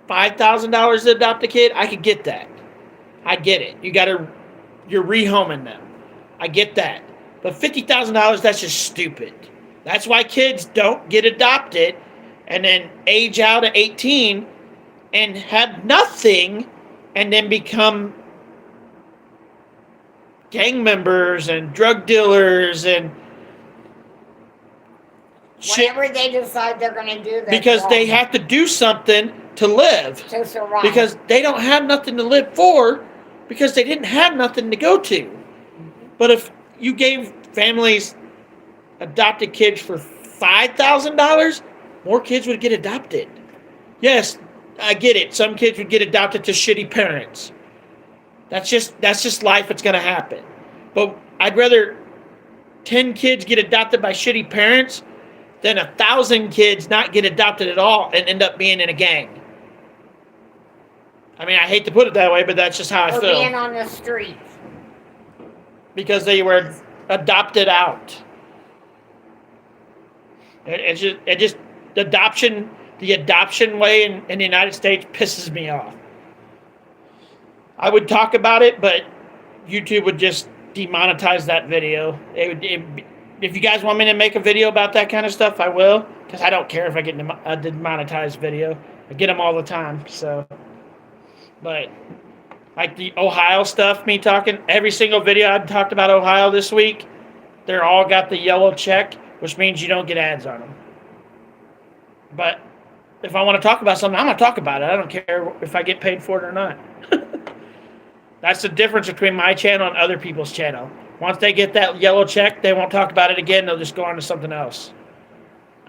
$5,000 to adopt a kid. I could get that. I get it. You're rehoming them. I get that. But $50,000, that's just stupid. That's why kids don't get adopted and then age out at 18 and have nothing and then become gang members and drug dealers and whatever they decide they're going to do. Because they have to do something to live. To survive. Because they don't have nothing to live for because they didn't have nothing to go to. But if you gave families adopted kids for $5,000, more kids would get adopted. Yes, I get it. Some kids would get adopted to shitty parents. That's just life. It's going to happen. But I'd rather 10 kids get adopted by shitty parents than 1,000 kids not get adopted at all and end up being in a gang. I mean, I hate to put it that way, but that's just how I feel. Or being on the streets. Because they were adopted out. It just the adoption way in the United States pisses me off. I would talk about it, but YouTube would just demonetize that video. If you guys want me to make a video about that kind of stuff, I will. Because I don't care if I get a demonetized video. I get them all the time. So, but like the Ohio stuff, me talking, every single video I've talked about Ohio this week, they're all got the yellow check, which means you don't get ads on them. But if I want to talk about something, I'm going to talk about it. I don't care if I get paid for it or not. That's the difference between my channel and other people's channel. Once they get that yellow check, they won't talk about it again. They'll just go on to something else.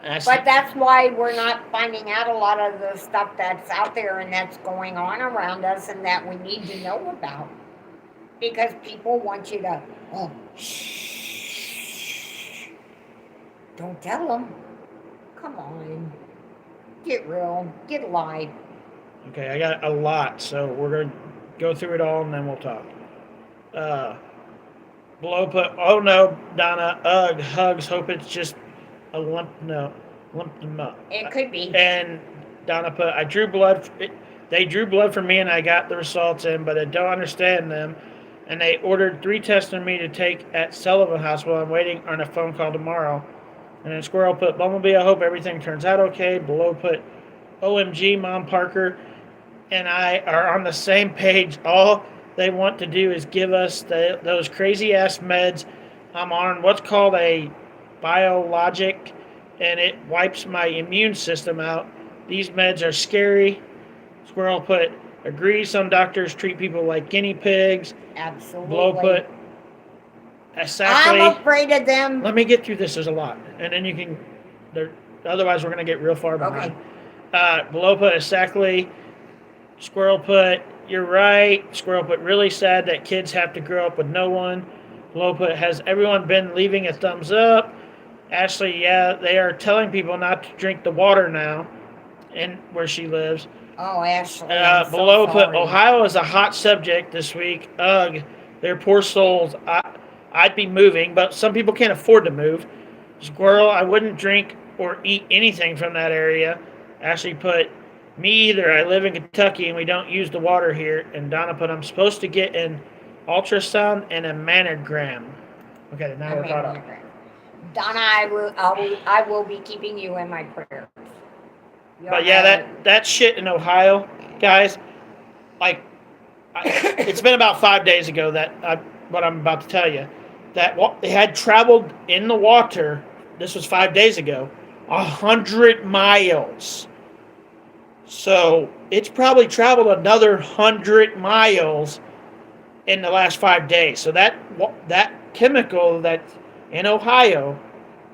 But that's why we're not finding out a lot of the stuff that's out there and that's going on around us and that we need to know about. Because people want you to, oh, shh. Don't tell them. Come on. Get real. Get alive. Okay, I got a lot, so we're going to go through it all and then we'll talk. Below put, oh no, Donna, ugh, hugs, hope it's just a lump them up. It could be. And Donna put, they drew blood from me and I got the results in, but I don't understand them. And they ordered 3 tests on me to take at Sullivan Hospital. I'm waiting on a phone call tomorrow. And then Squirrel put, Bumblebee, I hope everything turns out okay. Below put, OMG, Mom Parker and I are on the same page. All they want to do is give us those crazy-ass meds. I'm on what's called a biologic, and it wipes my immune system out. These meds are scary. Squirrel put, agree, some doctors treat people like guinea pigs. Absolutely. Blow put, exactly. I'm afraid of them. Let me get through this. There's a lot. And then you can, otherwise we're going to get real far behind. Okay. Below put, exactly. Squirrel put, you're right. Squirrel put, really sad that kids have to grow up with no one. Below put, has everyone been leaving a thumbs up? Ashley, yeah, they are telling people not to drink the water now in where she lives. Oh, Ashley. Below so put, sorry. Ohio is a hot subject this week. Ugh, their poor souls. I'd be moving, but some people can't afford to move. Squirrel, I wouldn't drink or eat anything from that area. Ashley put, me either. I live in Kentucky and we don't use the water here. And Donna put, I'm supposed to get an ultrasound and a mammogram. Okay, now we're caught up. Donna, I will be keeping you in my prayers. But yeah, that shit in Ohio, guys, like, it's been about 5 days ago that what I'm about to tell you, that they had traveled in the water, this was 5 days ago, 100 miles. So it's probably traveled another 100 miles in the last 5 days. So that chemical that's in Ohio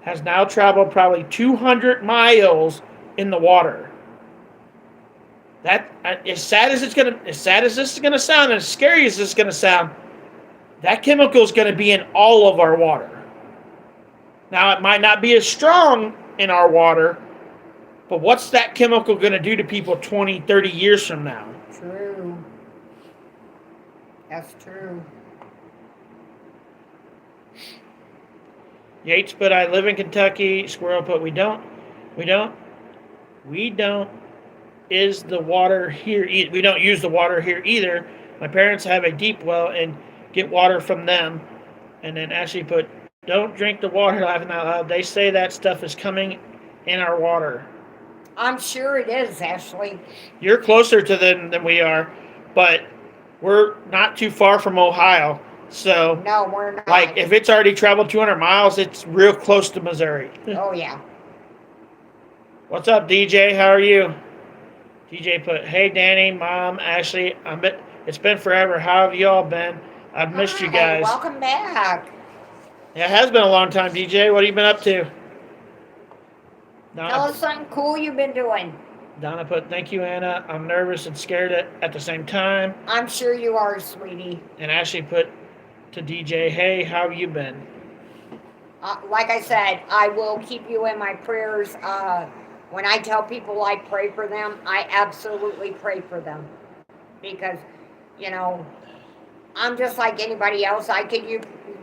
has now traveled probably 200 miles in the water. That, as sad as this is gonna sound, and as scary as this is gonna sound, that chemical is gonna be in all of our water. Now it might not be as strong in our water, but what's that chemical gonna do to people 20, 30 years from now? True. That's true. Yates put, I live in Kentucky. Squirrel put, we don't is the water here. We don't use the water here either. My parents have a deep well and get water from them. And then Ashley put, don't drink the water, laughing out loud. They say that stuff is coming in our water. I'm sure it is, Ashley. You're closer to them than we are, but we're not too far from Ohio. So, no, we're not. Like, if it's already traveled 200 miles, it's real close to Missouri. Oh, yeah. What's up, DJ? How are you? DJ put, hey, Danny, Mom, Ashley, it's been forever. How have you all been? I've missed you guys. Welcome back. Yeah, it has been a long time, DJ. What have you been up to? Tell us something cool you've been doing. Donna put, thank you, Anna. I'm nervous and scared at the same time. I'm sure you are, sweetie. And Ashley put to DJ, hey, how have you been? Like I said, I will keep you in my prayers. When I tell people I pray for them, I absolutely pray for them. Because, I'm just like anybody else. I could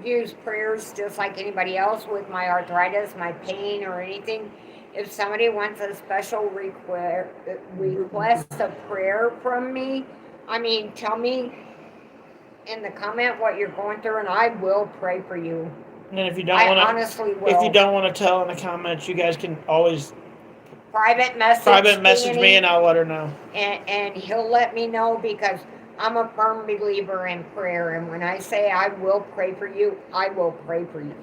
use prayers just like anybody else with my arthritis, my pain, or anything. If somebody wants a special request of prayer from me, tell me in the comment what you're going through, and I will pray for you. And if you don't honestly will. If you don't want to tell in the comments, you guys can always private message me, and I'll let her know. And he'll let me know, because I'm a firm believer in prayer, and when I say I will pray for you, I will pray for you.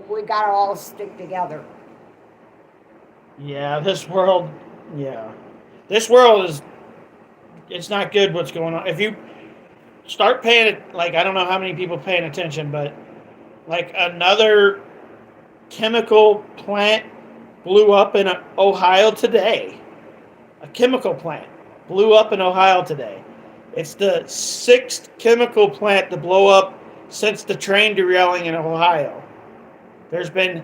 We gotta all stick together. Yeah, this world is it's not good what's going on. If you start paying it, like, I don't know how many people paying attention, but like another chemical plant blew up in Ohio today. A chemical plant blew up in Ohio today. It's the 6th chemical plant to blow up since the train derailing in Ohio. There's been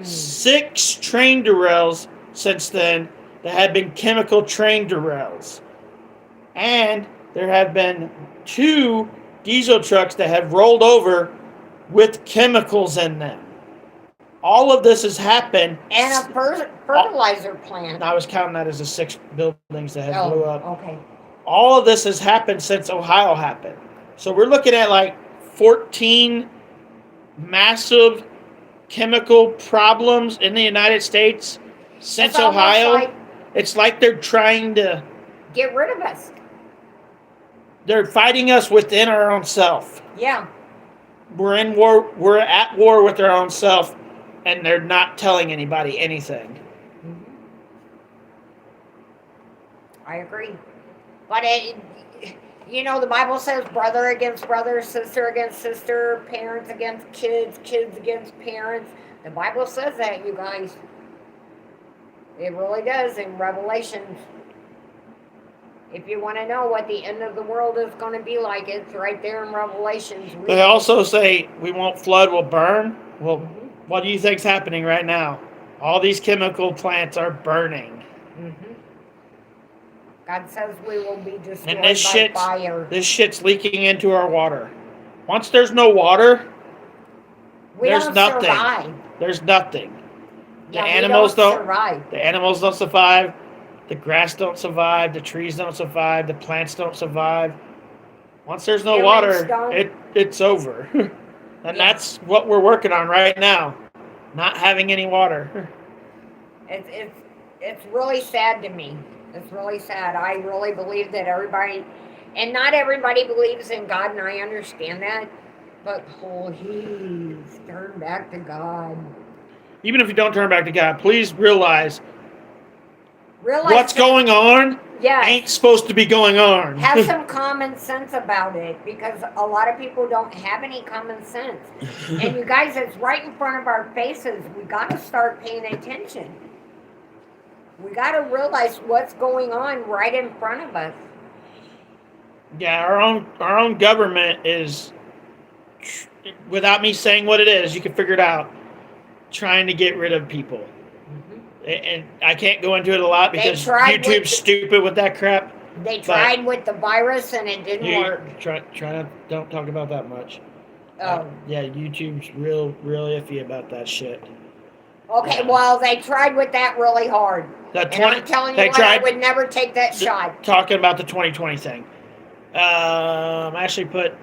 6 train derails since then that have been chemical train derails. And there have been 2 diesel trucks that have rolled over with chemicals in them. All of this has happened. And a fertilizer plant. I was counting that as the 6 buildings that have blew up. Okay. All of this has happened since Ohio happened. So we're looking at like 14 massive chemical problems in the United States since It's almost Ohio. like- It's like they're trying to... Get rid of us. They're fighting us within our own self. Yeah. We're in war. We're at war with our own self, and they're not telling anybody anything. I agree. But the Bible says brother against brother, sister against sister, parents against kids, kids against parents. The Bible says that, you guys. It really does in Revelations. If you want to know what the end of the world is going to be like, it's right there in Revelations. They also say we won't flood, we'll burn. Well, what do you think's happening right now? All these chemical plants are burning. God says we will be destroyed And this by fire. This shit's leaking into our water. Once there's no water, there's don't nothing. Survive. There's nothing. Yeah, The animals don't survive. The animals don't survive. The grass don't survive. The trees don't survive. The plants don't survive. Once there's no water, it's over. And that's what we're working on right now. Not having any water. It's really sad to me. It's really sad. I really believe that everybody, and not everybody believes in God, and I understand that. But please turn back to God. Even if you don't turn back to God, please realize what's that, going on ain't supposed to be going on. Have some common sense about it, because a lot of people don't have any common sense. And you guys, it's right in front of our faces. We got to start paying attention. We got to realize what's going on right in front of us. Yeah, our own government is, without me saying what it is, you can figure it out, trying to get rid of people. And I can't go into it a lot because YouTube's stupid with that crap. They tried with the virus and it didn't work. Don't talk about that much. Oh. Yeah, YouTube's real iffy about that shit. Okay, well, they tried with that really hard. I'm telling you what, I would never take that shot. Talking about the 2020 thing. I actually put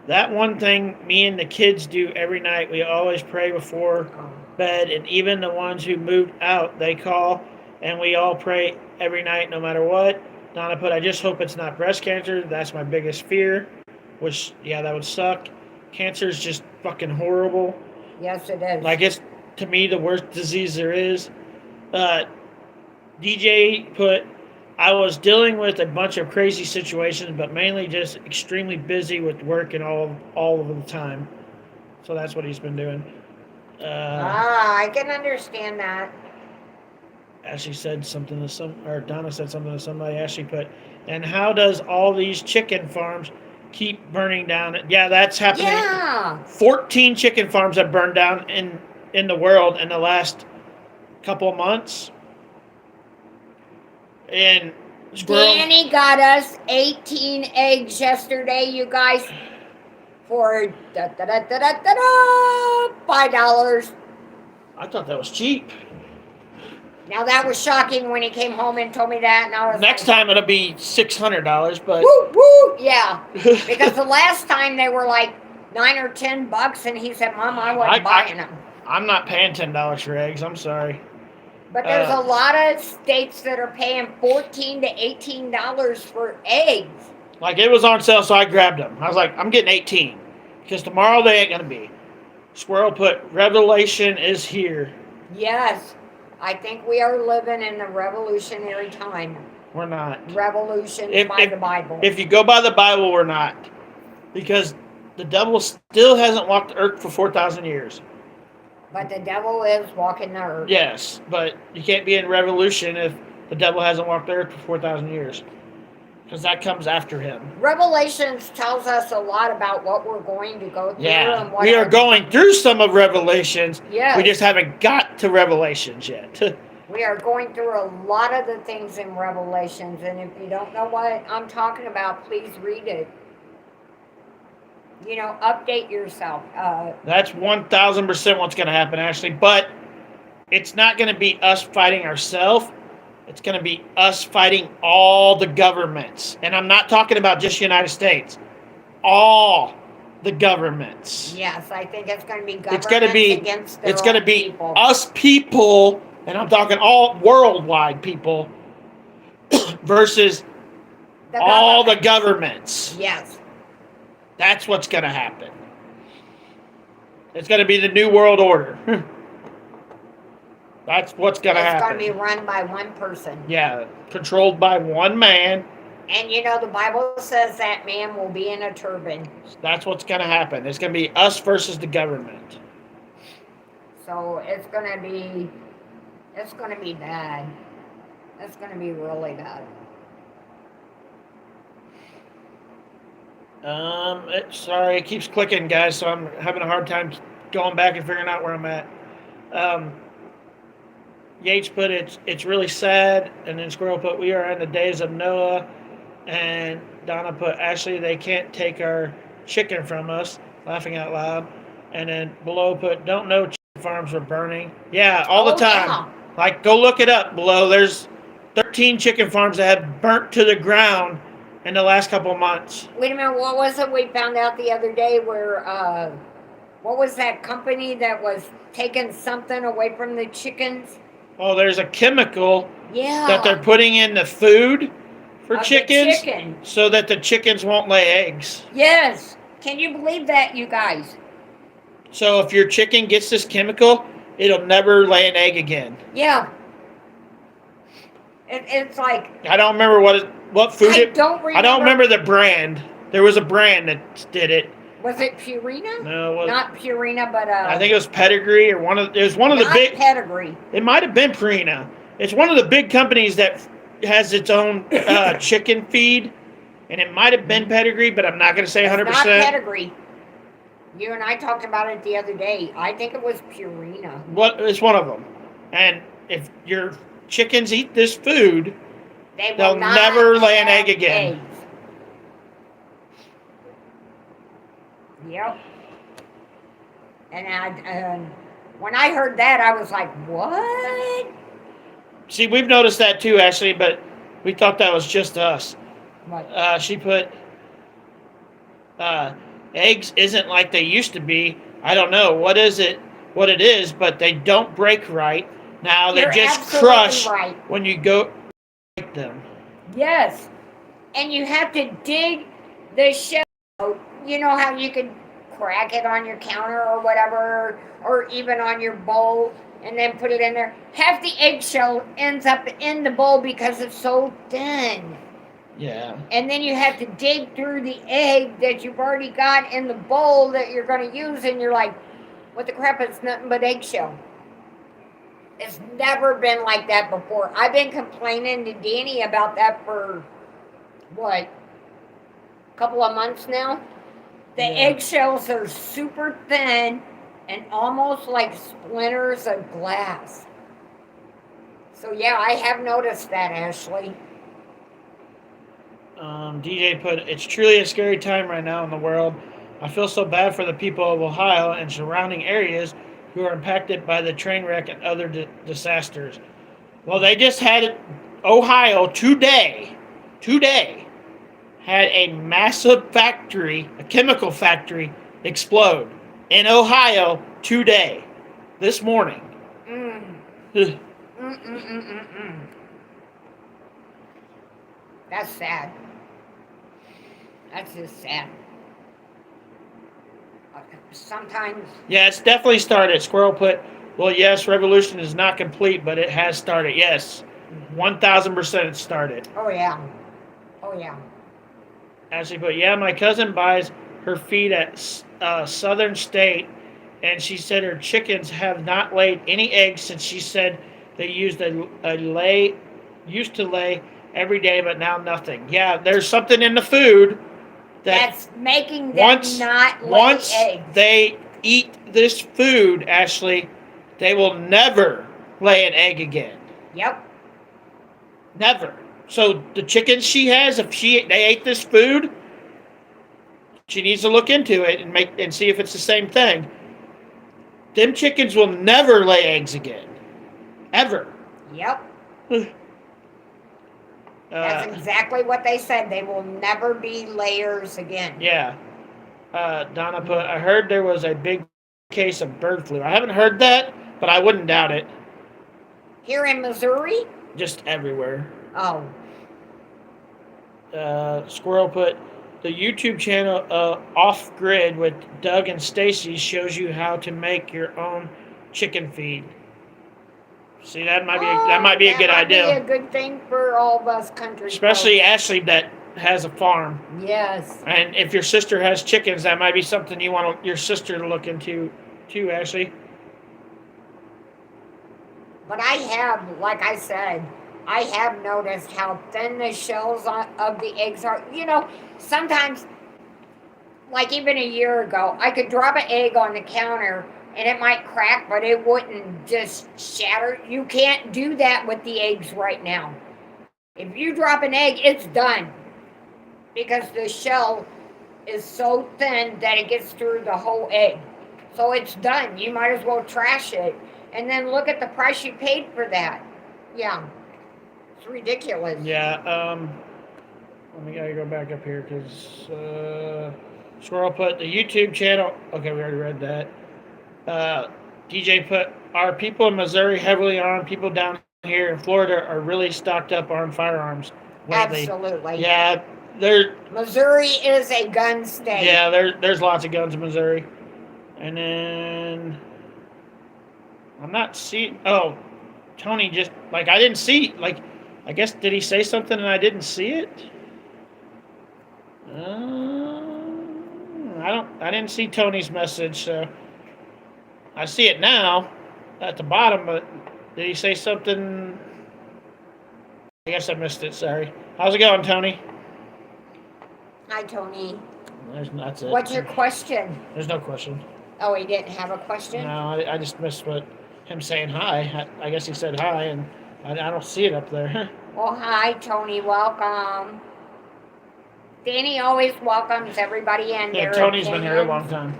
that one thing me and the kids do every night. We always pray before bed, and even the ones who moved out, they call, and we all pray every night no matter what. Donna put, I just hope it's not breast cancer. That's my biggest fear. Which, yeah, that would suck. Cancer is just fucking horrible. Yes, it is. Like, it's, to me, the worst disease there is. DJ put, I was dealing with a bunch of crazy situations, but mainly just extremely busy with work and all of the time. So that's what he's been doing. I can understand that. Ashley said something to Donna said something to somebody. Ashley put, and how does all these chicken farms keep burning down? Yeah, that's happening. Yeah. 14 chicken farms have burned down in the world in the last couple of months. And Danny got us 18 eggs yesterday, you guys, for $5. I thought that was cheap. Now that was shocking when he came home and told me that, and I was next time it'll be $600, but woo, yeah, because the last time they were like $9 or $10, and he said, "Mom, I wasn't buying them." I'm not paying $10 for eggs. I'm sorry. But there's a lot of states that are paying $14 to $18 for eggs. Like, it was on sale, so I grabbed them. I was like, I'm getting 18 because tomorrow they ain't gonna be. Squirrel put, revelation is here. Yes, I think we are living in the revolutionary time. We're not. revolutions If- by if- the Bible. If you go by the Bible, we're not. Because the devil still hasn't walked the earth for 4,000 years. But the devil is walking the earth. Yes, but you can't be in revolution if the devil hasn't walked the earth for 4,000 years. Because that comes after him. Revelations tells us a lot about what we're going to go through. Yeah, and what we are our- going through some of Revelations. Yes. We just haven't got to Revelations yet. We are going through a lot of the things in Revelations, and if you don't know what I'm talking about, please read it. You know, update yourself. That's 1,000% what's going to happen, Ashley. But it's not going to be us fighting ourselves. It's going to be us fighting all the governments. And I'm not talking about just the United States. All the governments. Yes, I think it's going to be governments It's going to be against their it's going to own be people. us people, and I'm talking all worldwide people versus The all the government. governments. Yes. That's what's going to happen. It's going to be the new world order. That's what's going to It's happen. going to be run by one person. Yeah, controlled by one man. And you know, the Bible says that man will be in a turban. That's what's going to happen. It's going to be us versus the government. So it's going to be bad. It's going to be really bad. Sorry, it keeps clicking, guys, so I'm having a hard time going back and figuring out where I'm at. Yates put it's really sad, and then Squirrel put we are in the days of Noah, and Donna put Ashley they can't take our chicken from us, laughing out loud, and then below put don't know chicken farms are burning. Yeah, all the time. Yeah. Like go look it up below. There's 13 chicken farms that have burnt to the ground in the last couple of months. Wait a minute, what was it we found out the other day where, what was that company that was taking something away from the chickens? Oh, there's a chemical Yeah. that they're putting in the food for Of the chickens chicken. so that the chickens won't lay eggs. Yes. Can you believe that, you guys? So if your chicken gets this chemical, it'll never lay an egg again. Yeah. It's like, I don't remember what food I it. don't remember. I don't remember the brand. There was a brand that did it. Was it Purina? No, it wasn't. Not Purina, but I think it was Pedigree or it was one of the not big. Pedigree. It might have been Purina. It's one of the big companies that has its own chicken feed, and it might have been Pedigree, but I'm not going to say 100%. It's not Pedigree. You and I talked about it the other day. I think it was Purina. It's one of them. And if your chickens eat this food, they'll not never lay an have egg again. eggs. Yep. And when I heard that, I was like, what? See, we've noticed that too, Ashley, but we thought that was just us. What? She put, eggs isn't like they used to be. I don't know what it is, but they don't break right. Now they You're just absolutely crush right. when you go break them. Yes. And you have to dig the shell. You know how you can crack it on your counter or whatever, or even on your bowl, and then put it in there. Half the eggshell ends up in the bowl because it's so thin. Yeah. And then you have to dig through the egg that you've already got in the bowl that you're going to use, and you're like, what the crap, it's nothing but eggshell. It's never been like that before. I've been complaining to Danny about that for, what, a couple of months now? The eggshells are super thin and almost like splinters of glass. So yeah, I have noticed that, Ashley. DJ put, it's truly a scary time right now in the world. I feel so bad for the people of Ohio and surrounding areas who are impacted by the train wreck and other disasters. Well, they just had Ohio today, had a massive factory, a chemical factory, explode in Ohio today, this morning. That's sad. That's just sad. Sometimes. Yeah, it's definitely started. Squirrel put, well, yes, revolution is not complete, but it has started. Yes. Mm-hmm. 1000% it started. Oh yeah. Oh yeah. Ashley put, yeah, my cousin buys her feed at Southern State, and she said her chickens have not laid any eggs since she said they used used to lay every day, but now nothing. Yeah, there's something in the food that's making them not lay once eggs. they eat this food, Ashley, they will never lay an egg again. Yep. Never. So the chickens she has, if they ate this food, she needs to look into it and see if it's the same thing. Them chickens will never lay eggs again, ever. Yep. That's exactly what they said. They will never be layers again. Yeah. Donna put, I heard there was a big case of bird flu. I haven't heard that, but I wouldn't doubt it. Here in Missouri? Just everywhere. Oh. Squirrel put, the YouTube channel Off Grid with Doug and Stacy shows you how to make your own chicken feed. See, that might be a good idea. That might be a good thing for all of us country Especially folks. Ashley that has a farm. Yes. And if your sister has chickens, that might be something you want your sister to look into too, Ashley. But I have, like I said, I have noticed how thin the shells of the eggs are. You know, sometimes, like even a year ago, I could drop an egg on the counter and it might crack, but it wouldn't just shatter. You can't do that with the eggs right now. If you drop an egg, it's done. Because the shell is so thin that it gets through the whole egg. So it's done. You might as well trash it. And then look at the price you paid for that. Yeah. It's ridiculous. Yeah, let me gotta go back up here because Squirrel put the YouTube channel. Okay, we already read that. DJ put, are people in Missouri heavily armed? People down here in Florida are really stocked up on firearms lately. Absolutely. Yeah, Missouri is a gun state. Yeah, there's lots of guns in Missouri. And then I'm not seeing. Oh, Tony just I didn't see. I guess did he say something and I didn't see it? I didn't see Tony's message, so I see it now at the bottom. But did he say something? I guess I missed it. Sorry. How's it going, Tony? Hi, Tony. That's it. What's your question? There's no question. Oh, he didn't have a question? No, I just missed him saying hi. I guess he said hi, and I don't see it up there. Well, hi, Tony. Welcome. Danny always welcomes everybody in. Yeah, Tony's been here a long time.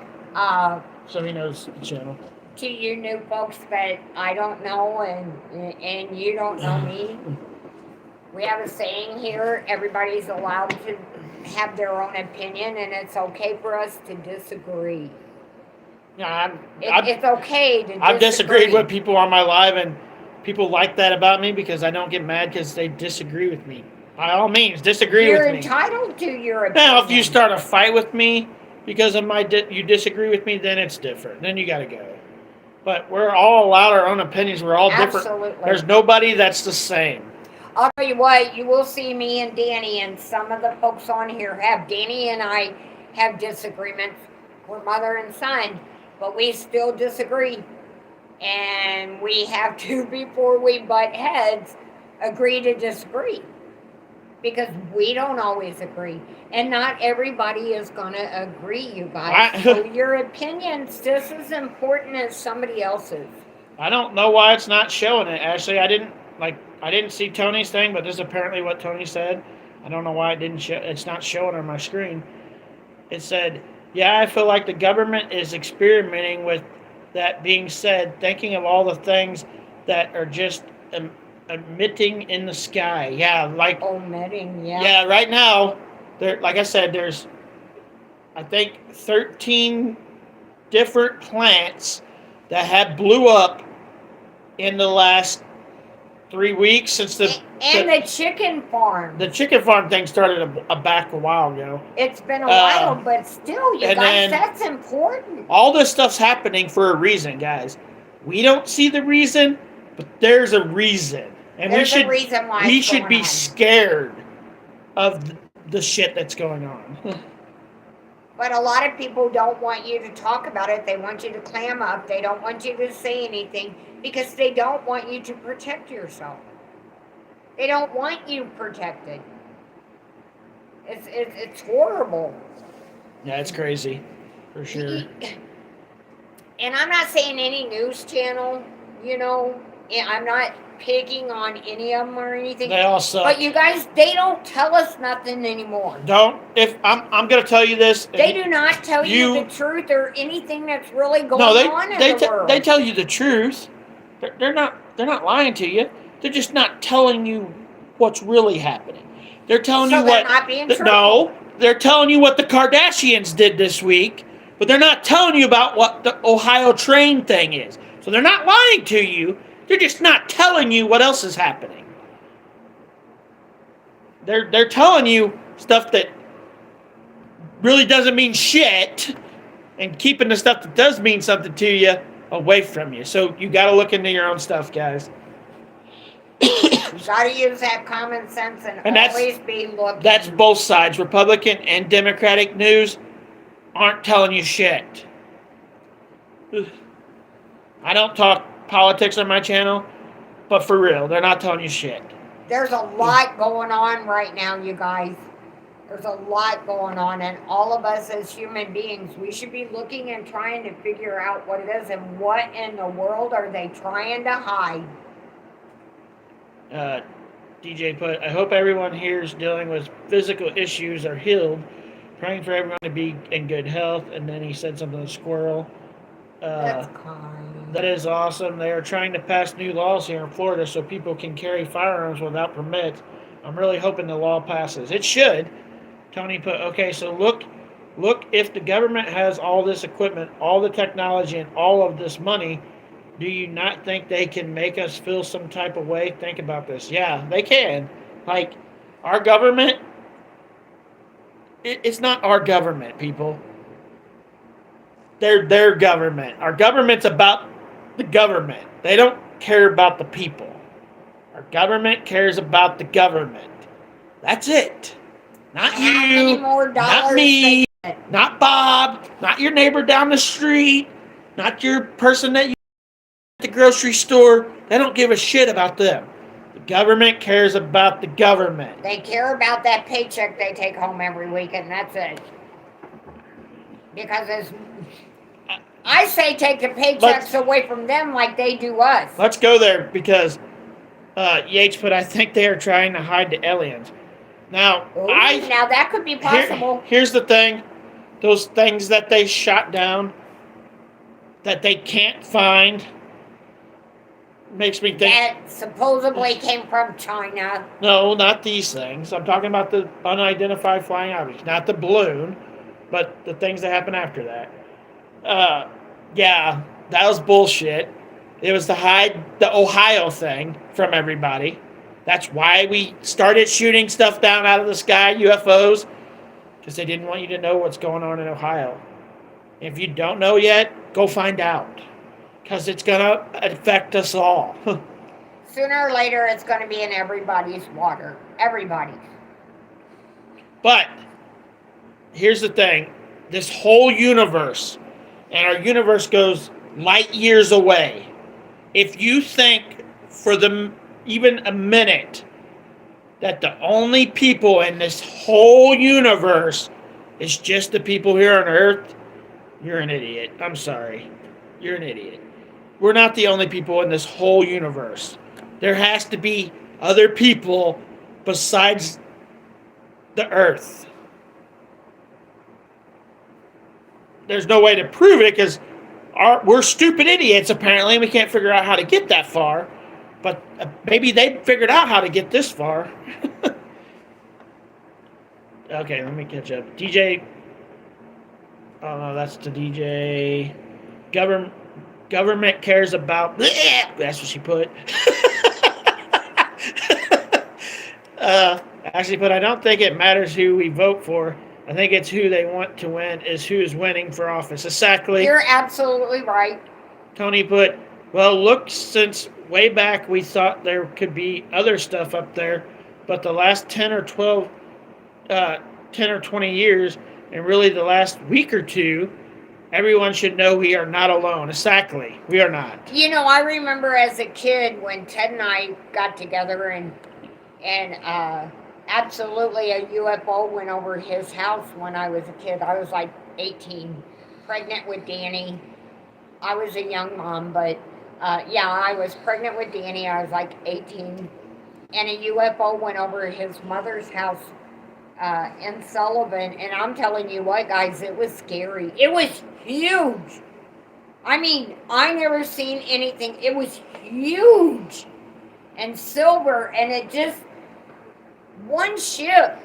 So he knows the channel. To you new folks that I don't know and you don't know me, we have a saying here, everybody's allowed to have their own opinion, and it's okay for us to disagree. Yeah, it's okay to disagree. I've disagreed with people on my live, and people like that about me because I don't get mad because they disagree with me. By all means, disagree with me. You're entitled to your opinion. Now, if you start a fight with me because of you disagree with me, then it's different. Then you got to go. But we're all allowed our own opinions. We're all different. Absolutely. There's nobody that's the same. I'll tell you what, you will see me and Danny, and some of the folks on here have. Danny and I have disagreements. We're mother and son, but we still disagree. And we have to, before we butt heads, agree to disagree. Because we don't always agree. And not everybody is going to agree, you guys. So your opinion's just as important as somebody else's. I don't know why it's not showing it. Actually, I didn't see Tony's thing, but this is apparently what Tony said. I don't know why it's not showing on my screen. It said, yeah, I feel like the government is experimenting with that being said, thinking of all the things that are just emitting in the sky. Yeah, like omitting, yeah. Yeah, right now, like I said, there's I think 13 different plants that have blew up in the last 3 weeks since the chicken farm. The chicken farm thing started back a while ago. It's been a while, but still, you guys, that's important. All this stuff's happening for a reason, guys. We don't see the reason, but there's a reason. And There's a reason why we it's should going be on. scared of the shit that's going on. But a lot of people don't want you to talk about it. They want you to clam up. They don't want you to say anything because they don't want you to protect yourself. They don't want you protected. It's horrible. Yeah, it's crazy, for sure. And I'm not saying any news channel, you know, I'm not picking on any of them or anything. They all suck. But you guys, they don't tell us nothing anymore. If I'm gonna tell you this. They do not tell you the truth or anything that's really going on in the world. They tell you the truth. They're not lying to you. They're just not telling you what's really happening. They're telling you what. Not being truthful. No, they're telling you what the Kardashians did this week, but they're not telling you about what the Ohio train thing is. So they're not lying to you. They're just not telling you what else is happening. They're telling you stuff that really doesn't mean shit, and keeping the stuff that does mean something to you away from you. So you got to look into your own stuff, guys. You got to use that common sense and always be looking. That's both sides. Republican and Democratic news aren't telling you shit. I don't talk politics on my channel, but for real, they're not telling you shit. There's a lot going on right now, you guys. There's a lot going on, and all of us as human beings, we should be looking and trying to figure out what it is and what in the world are they trying to hide. DJ put, I hope everyone here is dealing with physical issues are healed. Praying for everyone to be in good health. And then he said something to Squirrel. That's kind. That is awesome. They are trying to pass new laws here in Florida so people can carry firearms without permits. I'm really hoping the law passes. It should. Tony put, okay, so look if the government has all this equipment, all the technology, and all of this money, do you not think they can make us feel some type of way? Think about this. Yeah, they can. Like, our government, it's not our government, people. They're their government. Our government's about the government. They don't care about the people. Our government cares about the government. That's it. Not you, not me, not Bob, not your neighbor down the street, not your person that you at the grocery store. They don't give a shit about them. The government cares about the government. They care about that paycheck they take home every week, and that's it. Because I say take the paychecks away from them like they do us. Let's go there because Yates put, I think they are trying to hide the aliens. Now, now that could be possible. Here's the thing. Those things that they shot down that they can't find makes me think... That supposedly came from China. No, not these things. I'm talking about the unidentified flying objects. Not the balloon, but the things that happen after that. Yeah, that was bullshit. It was to hide the Ohio thing from everybody. That's why we started shooting stuff down out of the sky, UFOs, because they didn't want you to know what's going on in Ohio. If you don't know yet, go find out, because it's going to affect us all. Sooner or later, it's going to be in everybody's water. Everybody's. But here's the thing. This whole universe, and our universe goes light years away. If you think for even a minute that the only people in this whole universe is just the people here on Earth, you're an idiot. I'm sorry. You're an idiot. We're not the only people in this whole universe. There has to be other people besides the Earth. There's no way to prove it because we're stupid idiots, apparently, and we can't figure out how to get that far. But maybe they figured out how to get this far. Okay, let me catch up. DJ. Oh, no, that's the DJ. Government cares about... That's what she put. Actually put, I don't think it matters who we vote for. I think it's who they want to win is who is winning for office. Exactly. You're absolutely right. Tony put, Well, look, since way back we thought there could be other stuff up there, but the last 10 or 20 years, and really the last week or two, everyone should know we are not alone. Exactly. We are not. You know, I remember as a kid when Ted and I got together and absolutely a UFO went over his house when I was a kid. I was like 18, pregnant with Danny. I was a young mom, but yeah, I was pregnant with Danny. I was like 18, and a UFO went over his mother's house in Sullivan. And I'm telling you what, guys, it was scary. It was huge. I mean, I never seen anything. It was huge and silver, and it just, one ship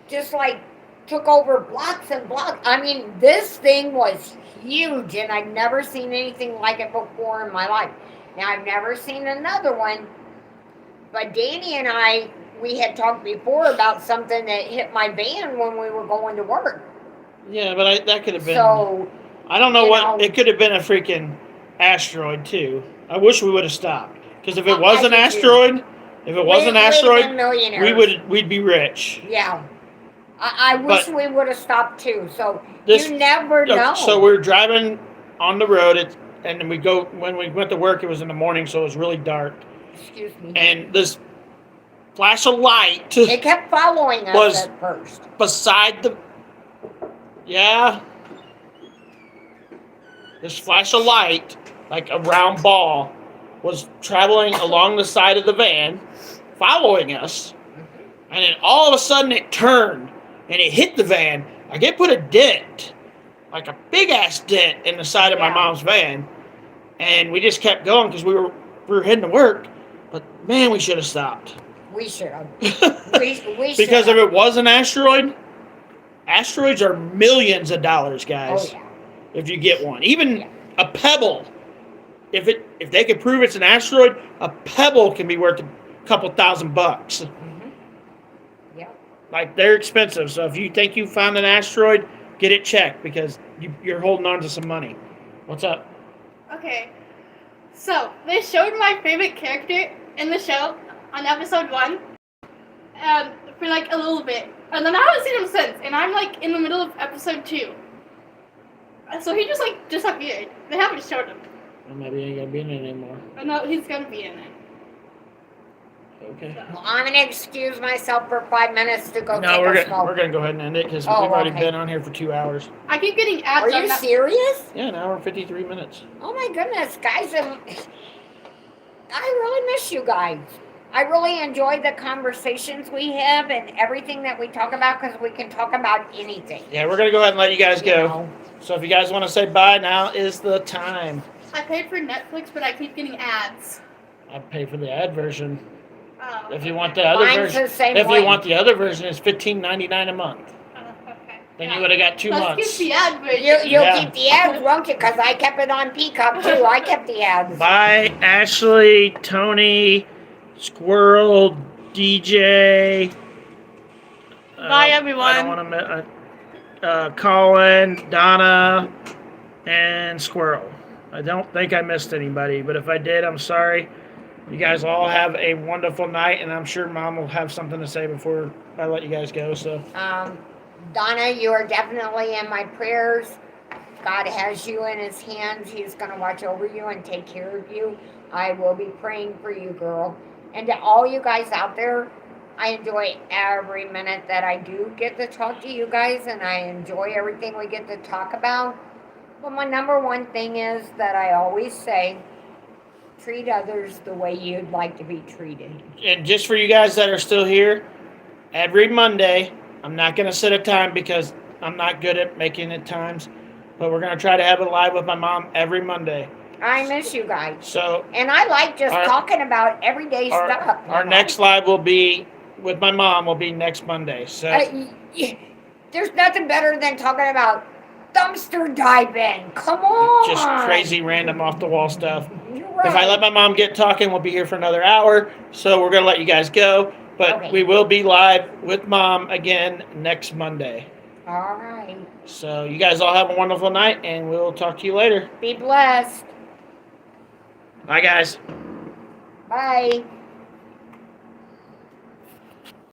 just like took over blocks and blocks. I mean, this thing was huge, and I'd never seen anything like it before in my life. Now, I've never seen another one, but Danny and I, we had talked before about something that hit my van when we were going to work. Yeah, but that could have been. So, I don't know what. It could have been a freaking asteroid, too. I wish we would have stopped. Because if it was an asteroid, we'd be rich. Yeah. I wish we would have stopped too. So you never know. So we're driving on the road, and when we went to work, it was in the morning, so it was really dark. Excuse me. And this flash of light. It kept following us at first. Beside the. Yeah. This flash of light, like a round ball, was traveling along the side of the van, following us, and then all of a sudden it turned. And it hit the van. Like it put a dent, like a big ass dent in the side of my mom's van. And we just kept going because we were heading to work. But man, we should have stopped. We should have. Because if it was an asteroid, asteroids are millions of dollars, guys. Oh, yeah. If you get one, even a pebble. If they could prove it's an asteroid, a pebble can be worth a couple $1,000. Like, they're expensive, so if you think you found an asteroid, get it checked, because you're holding on to some money. What's up? Okay, so they showed my favorite character in the show on episode 1 for like a little bit, and then I haven't seen him since, and I'm like in the middle of episode 2. So he just like disappeared. They haven't showed him. Well, maybe he ain't gonna be in it anymore. No, he's gonna be in it. Okay. Well, I'm gonna excuse myself for 5 minutes to go. No, we're gonna go ahead and end it because we've already been on here for 2 hours. I keep getting ads. Are you serious? Yeah, an hour and 53 minutes. Oh my goodness, guys! I really miss you guys. I really enjoy the conversations we have and everything that we talk about because we can talk about anything. Yeah, we're gonna go ahead and let you guys go. So if you guys want to say bye, now is the time. I paid for Netflix, but I keep getting ads. I pay for the ad version. Oh, if you want the other version, you want the other version, it's $15.99 a month. Okay. Then you would have got 2 months. Let's keep the ad version. You'll keep the ads, won't you? Because I kept it on Peacock too. I kept the ads. Bye, Ashley, Tony, Squirrel, DJ. Bye, everyone. I don't want to Colin, Donna, and Squirrel. I don't think I missed anybody, but if I did, I'm sorry. You guys all have a wonderful night, and I'm sure Mom will have something to say before I let you guys go. So, Donna, you are definitely in my prayers. God has you in His hands. He's going to watch over you and take care of you. I will be praying for you, girl. And to all you guys out there, I enjoy every minute that I do get to talk to you guys, and I enjoy everything we get to talk about. But my number one thing is that I always say, treat others the way you'd like to be treated. And just for you guys that are still here, every Monday, I'm not going to set a time because I'm not good at making it times, but we're going to try to have it live with my mom every Monday. I miss you guys. So, and I like just talking about everyday stuff. Our next live will be with my mom will be next Monday. So there's nothing better than talking about dumpster diving. Come on. Just crazy, random, off the wall stuff. Right. If I let my mom get talking, we'll be here for another hour. So we're going to let you guys go. But we will be live with Mom again next Monday. All right. So you guys all have a wonderful night, and we'll talk to you later. Be blessed. Bye, guys. Bye.